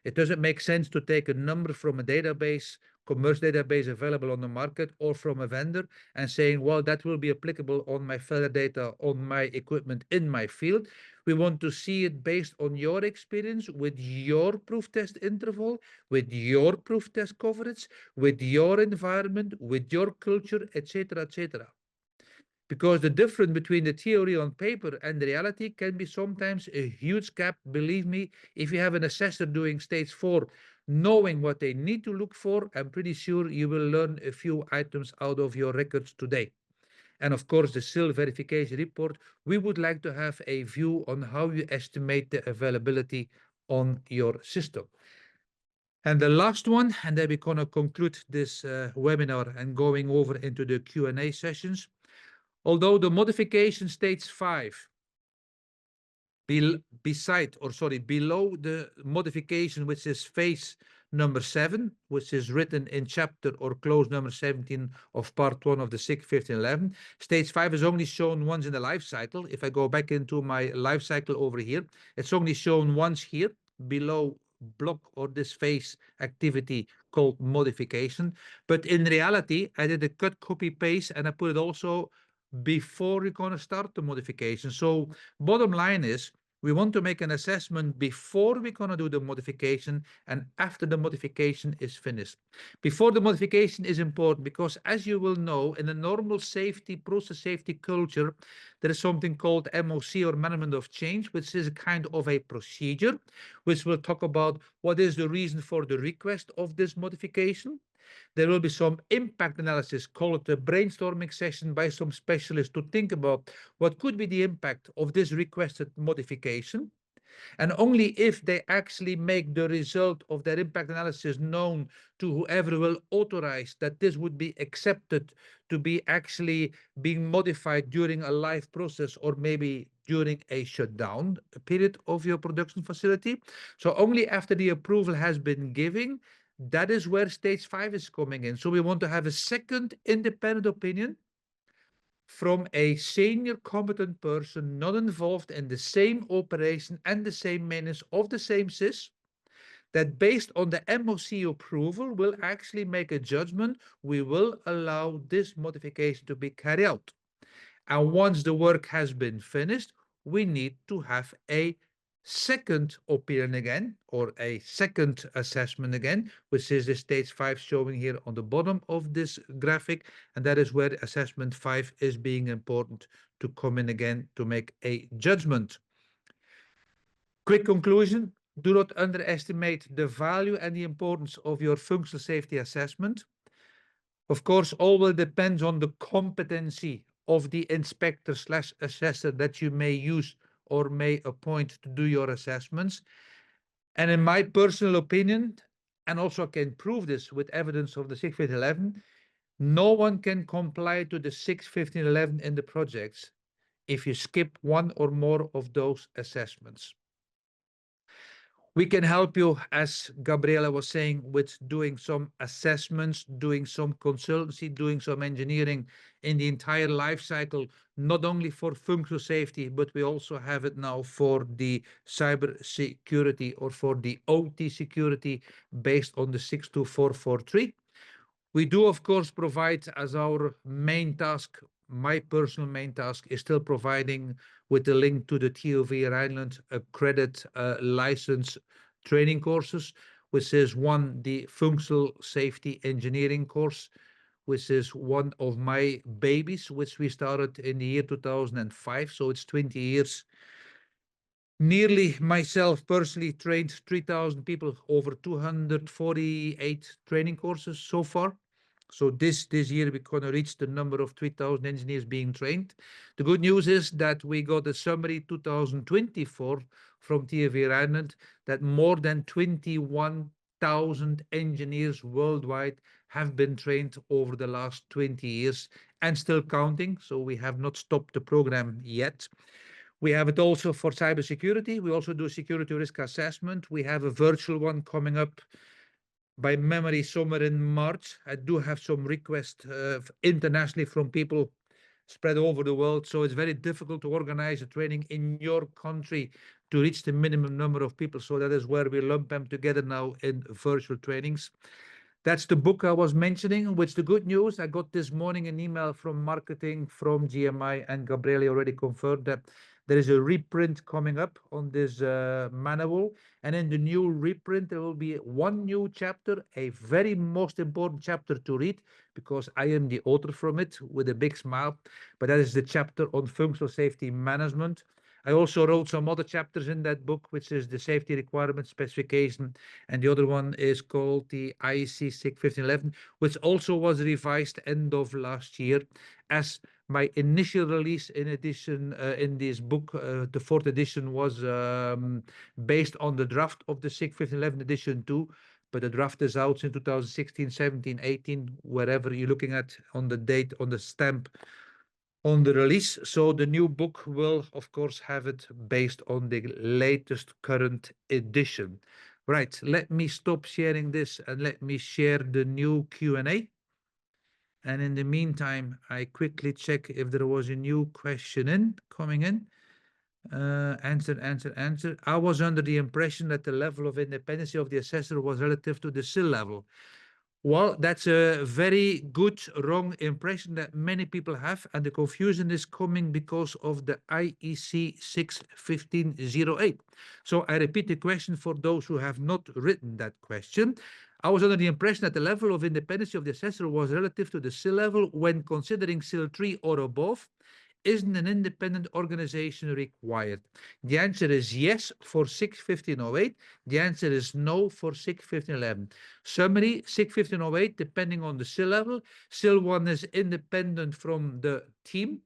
It doesn't make sense to take a number from a database, commercial database available on the market, or from a vendor and saying, well, that will be applicable on my failure data on my equipment in my field. We want to see it based on your experience with your proof test interval, with your proof test coverage, with your environment, with your culture, etc., etc. Because the difference between the theory on paper and the reality can be sometimes a huge gap. Believe me, if you have an assessor doing stage 4, knowing what they need to look for, I'm pretty sure you will learn a few items out of your records today. And of course, the SIL verification report, we would like to have a view on how you estimate the availability on your system. And the last one, and then we're going to conclude this webinar and going over into the Q&A sessions. Although the modification stage 5, below the modification, which is phase number 7, which is written in chapter or clause number 17 of part 1 of the 6, 15, 11. Stage 5 is only shown once in the life cycle. If I go back into my life cycle over here, it's only shown once here below block or this phase activity called modification. But in reality, I did a cut, copy, paste, and I put it also before we're going to start the modification. So bottom line is, we want to make an assessment before we're going to do the modification and after the modification is finished. Before the modification is important because, as you will know, in a normal safety, process safety culture, there is something called MOC, or management of change, which is a kind of a procedure, which will talk about what is the reason for the request of this modification. There will be some impact analysis, call it a brainstorming session by some specialists to think about what could be the impact of this requested modification. And only if they actually make the result of their impact analysis known to whoever will authorize that this would be accepted to be actually being modified during a live process or maybe during a shutdown period of your production facility. So only after the approval has been given, that is where stage 5 is coming in. So we want to have a second independent opinion from a senior competent person not involved in the same operation and the same maintenance of the same SIS, that based on the MOC approval will actually make a judgment. We will allow this modification to be carried out. And once the work has been finished, we need to have a second opinion again, or a second assessment again, which is the stage 5 showing here on the bottom of this graphic. And that is where assessment 5 is being important to come in again to make a judgment. Quick conclusion: do not underestimate the value and the importance of your functional safety assessment. Of course, all will depend on the competency of the inspector slash assessor that you may use or may appoint to do your assessments. And in my personal opinion, and also I can prove this with evidence of the 6, 15, 11, no one can comply to the 6, 15, 11 in the projects if you skip one or more of those assessments. We can help you, as Gabriela was saying, with doing some assessments, doing some consultancy, doing some engineering in the entire life cycle, not only for functional safety, but we also have it now for the cyber security or for the OT security based on the 62443. We do, of course, provide as our main task. My personal main task is still providing with the link to the TOV Ireland accredited license training courses, which is one, the functional safety engineering course, which is one of my babies, which we started in the year 2005. So it's 20 years. Nearly myself personally trained 3,000 people over 248 training courses so far. So this year we're going to reach the number of 3,000 engineers being trained. The good news is that we got a summary 2024 from TFV Ireland that more than 21,000 engineers worldwide have been trained over the last 20 years and still counting. So we have not stopped the program yet. We have it also for cybersecurity. We also do security risk assessment. We have a virtual one coming up by memory somewhere in March. I do have some requests internationally from people spread over the world. So it's very difficult to organize a training in your country to reach the minimum number of people. So that is where we lump them together now in virtual trainings. That's the book I was mentioning, which the good news, I got this morning an email from marketing from GMI, and Gabriele already confirmed that there is a reprint coming up on this manual. And in the new reprint, there will be one new chapter, a very most important chapter to read, because I am the author from it with a big smile. But that is the chapter on functional safety management. I also wrote some other chapters in that book, which is the safety requirement specification. And the other one is called the IEC 1511, which also was revised end of last year. As my initial release in edition in this book, the fourth edition was based on the draft of the SIG 1511 edition 2. But the draft is out in 2016, 17, 18, wherever you're looking at on the date, on the stamp, on the release. So the new book will, of course, have it based on the latest current edition. Right, let me stop sharing this and let me share the new Q&A. And in the meantime, I quickly check if there was a new question coming in. Answer. I was under the impression that the level of independence of the assessor was relative to the SIL level. Well, that's a very good wrong impression that many people have, and the confusion is coming because of the IEC 61508. So I repeat the question for those who have not written that question. I was under the impression that the level of independence of the assessor was relative to the SIL level when considering SIL 3 or above. Isn't an independent organization required? The answer is yes for 61508. The answer is no for 61511. Summary, 61508, depending on the SIL level. SIL 1 is independent from the team.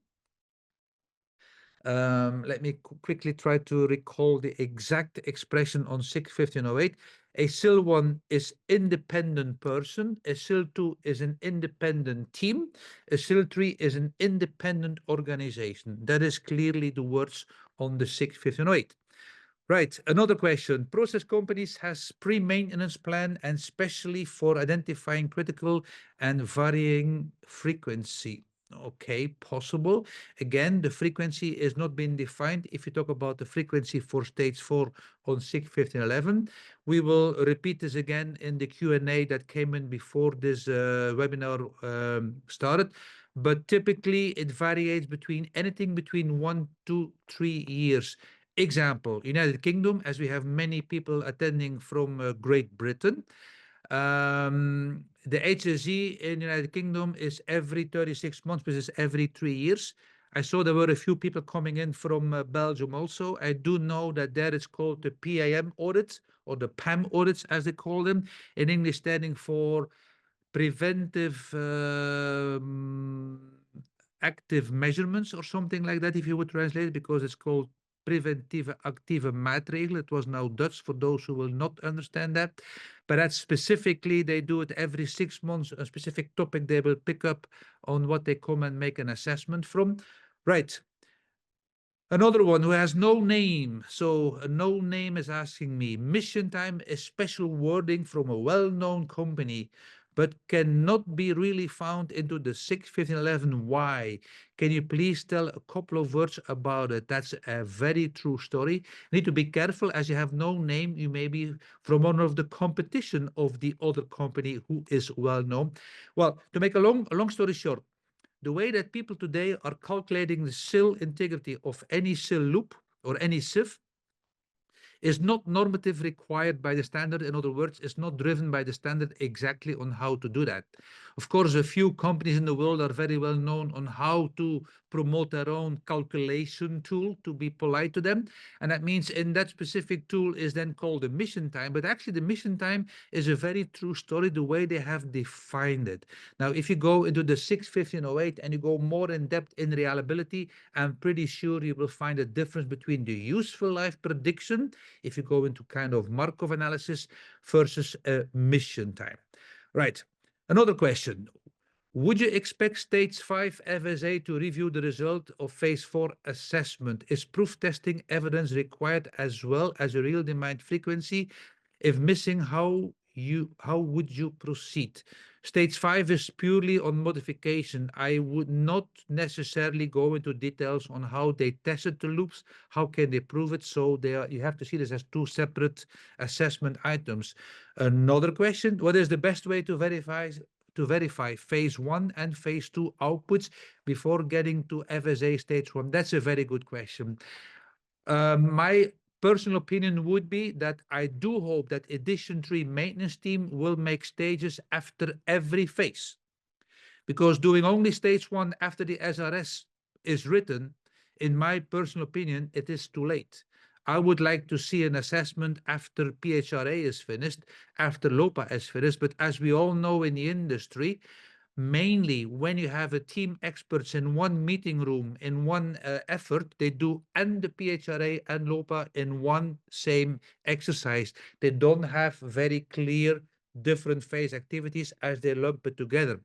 Let me quickly try to recall the exact expression on 61508. A SIL 1 is independent person. A SIL 2 is an independent team. A SIL 3 is an independent organization. That is clearly the words on the 61508. Right, another question. Process companies has pre-maintenance plan and specially for identifying critical and varying frequency. Okay, possible. Again, the frequency is not been defined. If you talk about the frequency for stage 4 on 61511, we will repeat this again in the Q&A that came in before this webinar started. But typically it varies between anything between 1 to 3 years. Example, United Kingdom, as we have many people attending from Great Britain. The HSE in United Kingdom is every 36 months, which is every 3 years. I saw there were a few people coming in from Belgium also. I do know that there it's called the PAM audits or the PAM audits, as they call them, in English standing for preventive active measurements or something like that, if you would translate it, because it's called preventieve actieve maatregelen. It was now Dutch for those who will not understand that. But that's specifically, they do it every 6 months, a specific topic they will pick up on what they come and make an assessment from. Right. Another one who has no name. So no name is asking me, mission time is special wording from a well-known company, but cannot be really found into the 61511. Why? Can you please tell a couple of words about it? That's a very true story. You need to be careful as you have no name. You may be from one of the competition of the other company who is well known. Well, to make a long story short, the way that people today are calculating the cell integrity of any cell loop or any sieve is not normative required by the standard. In other words, it's not driven by the standard exactly on how to do that. Of course, a few companies in the world are very well known on how to promote their own calculation tool, to be polite to them. And that means in that specific tool is then called the mission time. But actually the mission time is a very true story, the way they have defined it. Now, if you go into the 61508 and you go more in depth in reliability, I'm pretty sure you will find a difference between the useful life prediction, if you go into kind of Markov analysis, versus a mission time. Right. Another question. Would you expect stage 5 FSA to review the result of phase 4 assessment? Is proof testing evidence required as well as a real demand frequency? If missing, how would you proceed? Stage 5 is purely on modification. I would not necessarily go into details on how they tested the loops, how can they prove it. So you have to see this as two separate assessment items. Another question, what is the best way to verify phase 1 and phase 2 outputs before getting to FSA stage 1? That's a very good question. My personal opinion would be that I do hope that edition 3 maintenance team will make stages after every phase, because doing only stage 1 after the SRS is written, in my personal opinion, it is too late. I would like to see an assessment after PHRA is finished, after LOPA is finished. But as we all know in the industry, mainly when you have a team experts in one meeting room, in one effort, they do and the PHRA and LOPA in one same exercise. They don't have very clear different phase activities as they lump it together.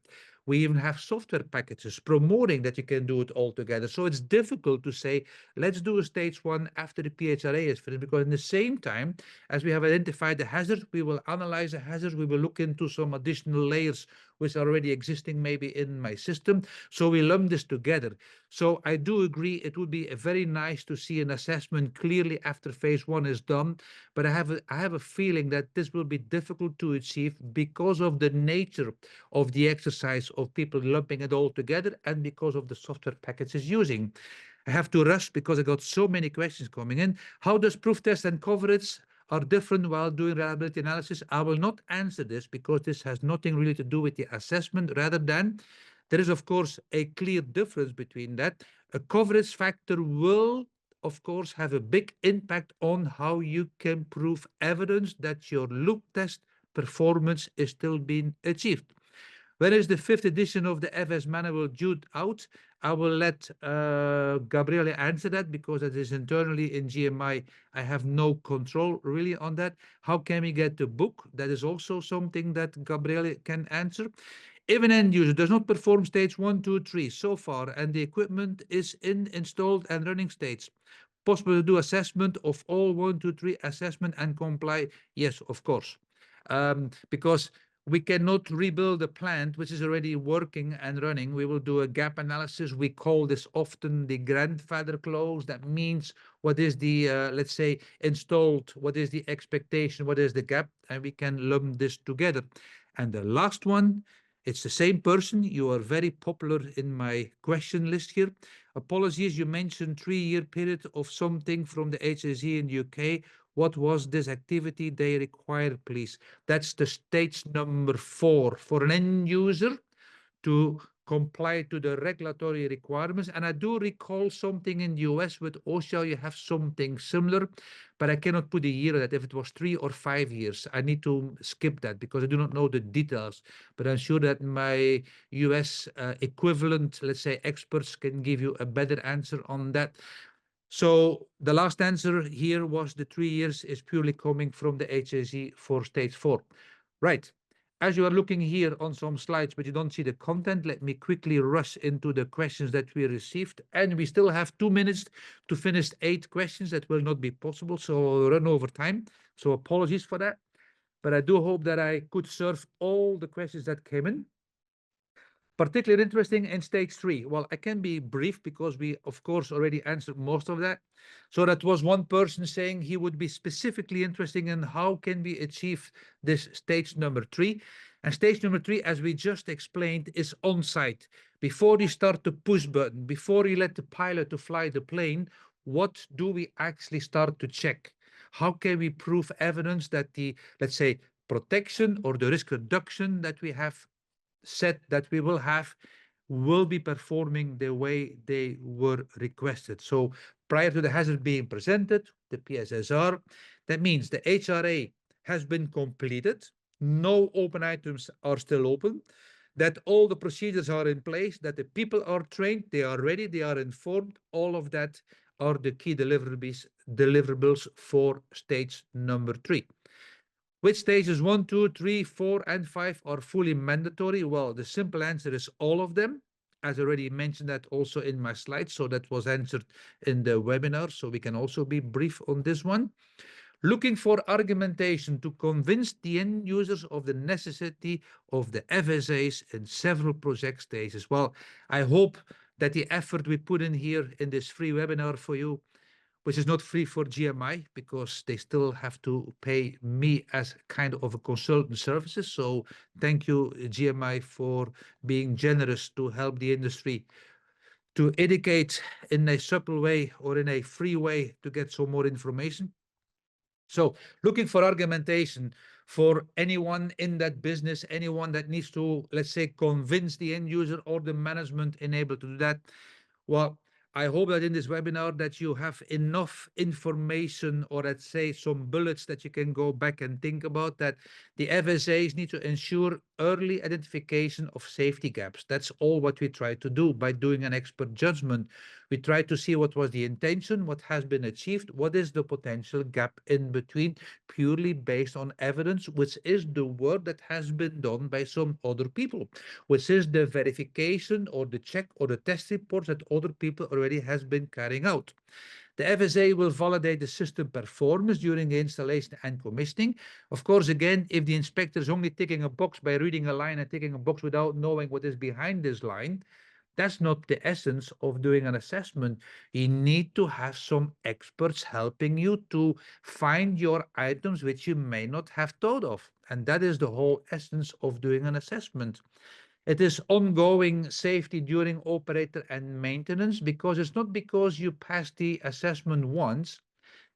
We even have software packages promoting that you can do it all together. So it's difficult to say, let's do a stage 1 after the PHRA is finished, because in the same time, as we have identified the hazard, we will analyze the hazard, we will look into some additional layers which are already existing maybe in my system. So we lump this together. So I do agree it would be very nice to see an assessment clearly after phase 1 is done, but I have a feeling that this will be difficult to achieve because of the nature of the exercise of people lumping it all together and because of the software packages using. I have to rush because I got so many questions coming in. How does proof test and coverage are different while doing reliability analysis? I will not answer this because this has nothing really to do with the assessment, rather than there is, of course, a clear difference between that. A coverage factor will, of course, have a big impact on how you can prove evidence that your loop test performance is still being achieved. When is the 5th edition of the FS manual due out? I will let Gabriele answer that, because it is internally in GMI. I have no control really on that. How can we get the book? That is also something that Gabriele can answer. If an end user does not perform stage 1, 2, 3 so far, and the equipment is installed and running stage, possible to do assessment of all 1, 2, 3 assessment and comply? Yes, of course. Because we cannot rebuild a plant which is already working and running. We will do a gap analysis. We call this often the grandfather clause. That means what is the, let's say, installed, what is the expectation, what is the gap, and we can lump this together. And the last one, it's the same person. You are very popular in my question list here. Apologies, you mentioned 3-year period of something from the HSE in the UK. What was this activity they required, please? That's the stage number 4 for an end user to comply to the regulatory requirements. And I do recall something in the US with OSHA, you have something similar, but I cannot put a year on that. If it was 3 or 5 years, I need to skip that because I do not know the details. But I'm sure that my US equivalent, let's say, experts can give you a better answer on that. So the last answer here was the 3 years is purely coming from the HSE for stage 4. Right. as you are looking here on some slides, but you don't see the content, let me quickly rush into the questions that we received. And we still have 2 minutes to finish 8 questions. That will not be possible, so I'll run over time. So apologies for that. But I do hope that I could serve all the questions that came in. Particularly interesting in stage 3. Well, I can be brief because we, of course, already answered most of that. So that was one person saying he would be specifically interested in how can we achieve this stage number 3. And stage number 3, as we just explained, is on-site. Before you start the push button, before you let the pilot to fly the plane, what do we actually start to check? How can we prove evidence that the, let's say, protection or the risk reduction that we have set that we will have will be performing the way they were requested. So prior to the hazard being presented, the PSSR, that means the HRA has been completed, no open items are still open, that all the procedures are in place, that the people are trained, they are ready, they are informed. All of that are the key deliverables for stage number 3. Which stages 1, 2, 3, 4, and 5 are fully mandatory? Well, the simple answer is all of them. As I already mentioned that also in my slides, so that was answered in the webinar, so we can also be brief on this one. Looking for argumentation to convince the end users of the necessity of the FSAs in several project stages. Well, I hope that the effort we put in here in this free webinar for you, which is not free for GMI because they still have to pay me as kind of a consultant services. So thank you, GMI, for being generous to help the industry to educate in a subtle way or in a free way to get some more information. So looking for argumentation for anyone in that business, anyone that needs to, let's say, convince the end user or the management enabled to do that. Well, I hope that in this webinar that you have enough information, or let's say some bullets that you can go back and think about, that the FSAs need to ensure early identification of safety gaps. That's all what we try to do by doing an expert judgment. We try to see what was the intention, what has been achieved, what is the potential gap in between, purely based on evidence, which is the work that has been done by some other people, which is the verification or the check or the test reports that other people already has been carrying out. The FSA will validate the system performance during the installation and commissioning. Of course, again, if the inspector is only ticking a box by reading a line and ticking a box without knowing what is behind this line, that's not the essence of doing an assessment. You need to have some experts helping you to find your items which you may not have thought of. And that is the whole essence of doing an assessment. It is ongoing safety during operator and maintenance, because it's not because you pass the assessment once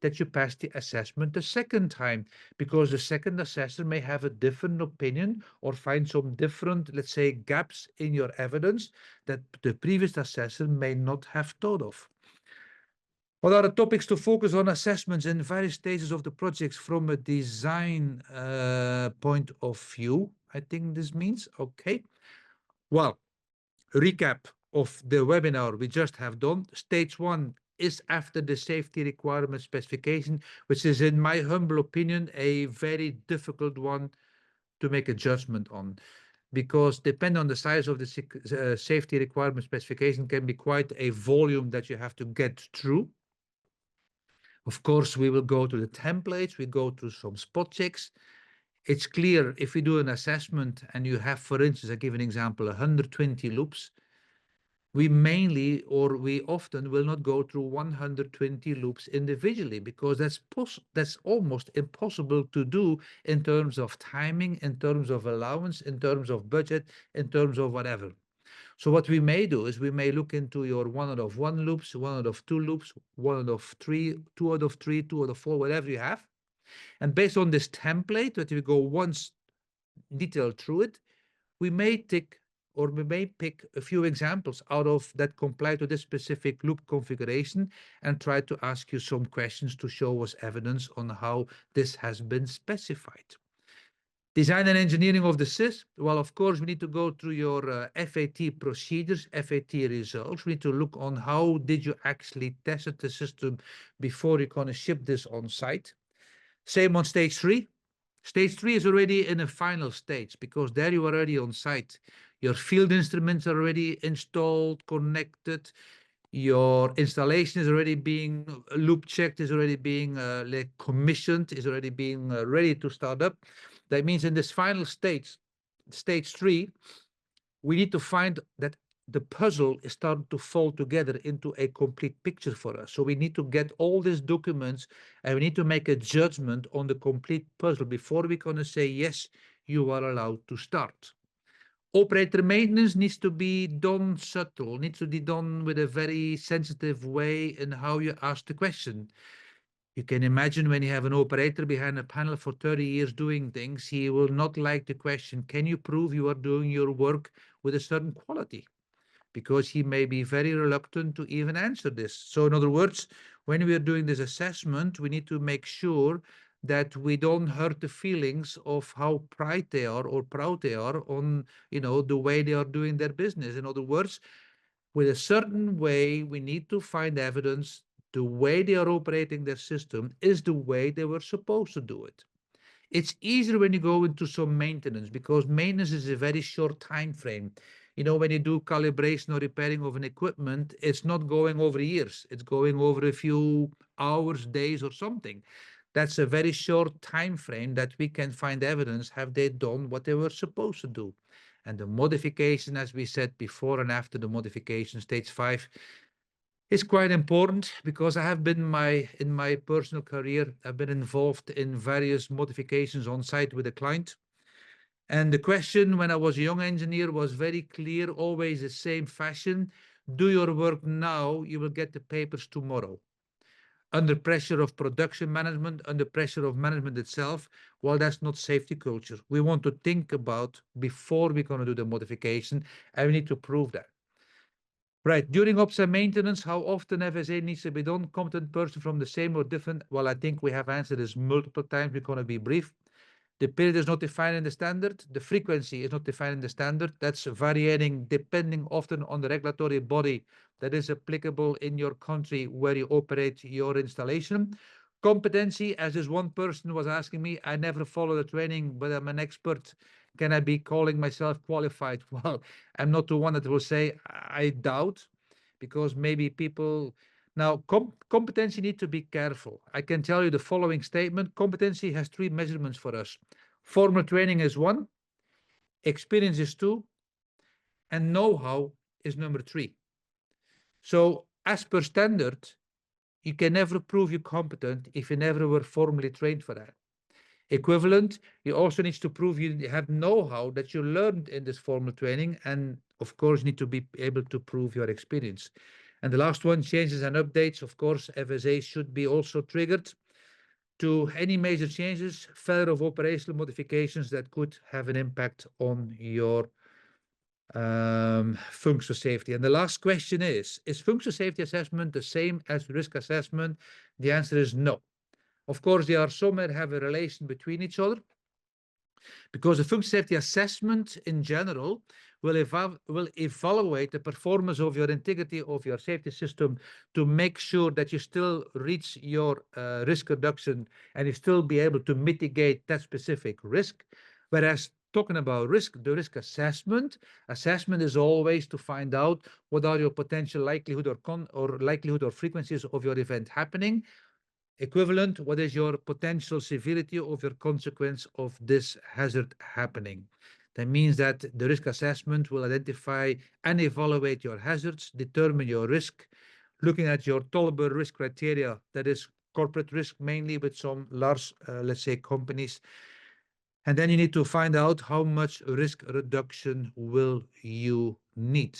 that you pass the assessment the second time, because the second assessor may have a different opinion or find some different, let's say, gaps in your evidence that the previous assessor may not have thought of. What are the topics to focus on assessments in various stages of the projects from a design point of view? I think this means, okay. Well, recap of the webinar we just have done. Stage 1 is after the safety requirement specification, which is, in my humble opinion, a very difficult one to make a judgment on, because depending on the size of the safety requirement specification can be quite a volume that you have to get through. Of course, we will go to the templates, we go to some spot checks. It's clear if we do an assessment and you have, for instance, I give an example, 120 loops, we mainly, or we often will not go through 120 loops individually, because that's almost impossible to do in terms of timing, in terms of allowance, in terms of budget, in terms of whatever. So what we may do is we may look into your 1 out of 1 loops, 1 out of 2 loops, 1 out of 3, 2 out of 3, 2 out of 4, whatever you have. And based on this template, that we go once detailed through it, we may take, or we may pick a few examples out of that comply to this specific loop configuration and try to ask you some questions to show us evidence on how this has been specified. Design and engineering of the SIS. Well, of course, we need to go through your FAT procedures, FAT results. We need to look on how did you actually test the system before you're going to ship this on site. Same on stage 3. Stage 3 is already in a final stage because there you are already on site. Your field instruments are already installed, connected. Your installation is already being loop checked, is already being commissioned, is already being ready to start up. That means in this final stage, stage 3, we need to find that the puzzle is starting to fall together into a complete picture for us. So we need to get all these documents and we need to make a judgment on the complete puzzle before we're going to say, yes, you are allowed to start. Operator maintenance needs to be done subtle, needs to be done with a very sensitive way in how you ask the question. You can imagine when you have an operator behind a panel for 30 years doing things, he will not like the question, can you prove you are doing your work with a certain quality? Because he may be very reluctant to even answer this. So in other words, when we are doing this assessment, we need to make sure that we don't hurt the feelings of how proud they are or proud they are on, the way they are doing their business. In other words, with a certain way, we need to find evidence the way they are operating their system is the way they were supposed to do it. It's easier when you go into some maintenance because maintenance is a very short time frame. When you do calibration or repairing of an equipment, it's not going over years. It's going over a few hours, days, or something. That's a very short time frame that we can find evidence have they done what they were supposed to do. And the modification, as we said before and after the modification, stage 5, is quite important because I have been in my personal career, I've been involved in various modifications on site with a client. And the question when I was a young engineer was very clear, always the same fashion. Do your work now, you will get the papers tomorrow. Under pressure of production management, under pressure of management itself, well, that's not safety culture. We want to think about before we're going to do the modification, and we need to prove that. Right, during ops and maintenance, how often FSA needs to be done? Competent person from the same or different? Well, I think we have answered this multiple times. We're going to be brief. The period is not defined in the standard. The frequency is not defined in the standard. That's varying depending often on the regulatory body that is applicable in your country where you operate your installation. Competency, as this one person was asking me, I never follow the training, but I'm an expert. Can I be calling myself qualified? Well, I'm not the one that will say I doubt, because maybe people now, competency need to be careful. I can tell you the following statement. Competency has 3 measurements for us. Formal training is 1, experience is 2, and know-how is number 3. So as per standard, you can never prove you're competent if you never were formally trained for that. Equivalent, you also need to prove you have know-how that you learned in this formal training, and of course need to be able to prove your experience. And the last one, changes and updates. Of course, FSA should be also triggered to any major changes, failure of operational modifications that could have an impact on your functional safety. And the last question is functional safety assessment the same as risk assessment? The answer is no. Of course, there are some that have a relation between each other, because the functional safety assessment in general will evaluate the performance of your integrity of your safety system to make sure that you still reach your risk reduction and you still be able to mitigate that specific risk. Whereas talking about risk, the risk assessment is always to find out what are your potential likelihood or likelihood or frequencies of your event happening. Equivalent, what is your potential severity of your consequence of this hazard happening? That means that the risk assessment will identify and evaluate your hazards, determine your risk, looking at your tolerable risk criteria, that is corporate risk mainly with some large, let's say, companies. And then you need to find out how much risk reduction will you need.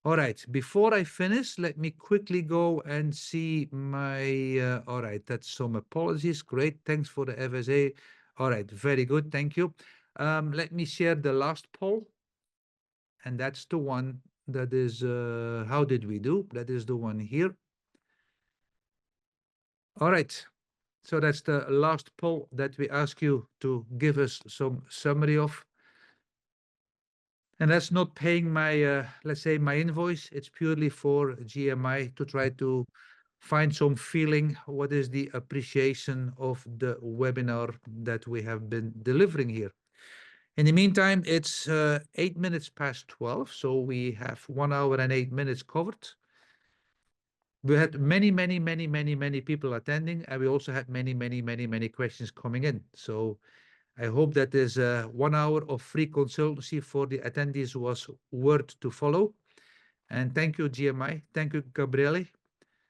All right, before I finish, let me quickly go and see my, all right, that's some apologies. Great, thanks for the FSA. All right, very good, thank you. Let me share the last poll. And that's the one that is, how did we do? That is the one here. All right, so that's the last poll that we ask you to give us some summary of. And that's not paying my, let's say, my invoice. It's purely for GMI to try to find some feeling what is the appreciation of the webinar that we have been delivering here. In the meantime, it's 8 minutes past 12, so we have 1 hour and 8 minutes covered. We had many people attending, and we also had many questions coming in. So I hope that this 1 hour of free consultancy for the attendees was worth to follow. And thank you, GMI. Thank you, Gabriele.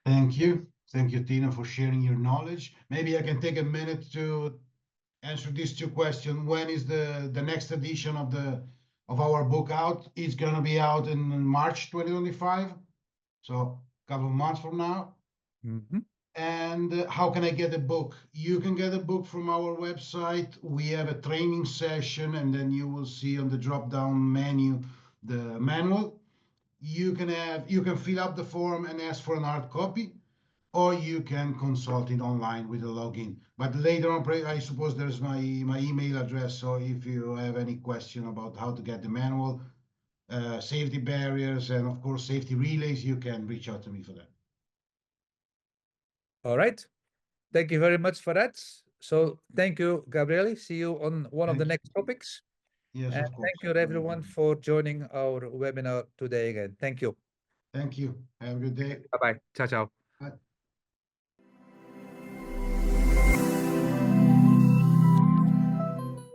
Thank you. Thank you, Tina, for sharing your knowledge. Maybe I can take a minute to answer these two questions. When is the next edition of our book out? It's gonna be out in March 2025, so a couple of months from now. Mhm. And how can I get a book? You can get a book from our website. We have a training session, and then you will see on the drop-down menu the manual. You can fill up the form and ask for an hard copy, or you can consult it online with a login. But later on, I suppose there's my email address. So if you have any question about how to get the manual, safety barriers, and of course safety relays, you can reach out to me for that. All right. Thank you very much for that. So thank you, Gabriele. See you on one of the Thank you. next topics. Yes, And of course. thank you, everyone, for joining our webinar today again. Thank you. Thank you. Have a good day. Bye-bye. Ciao, ciao.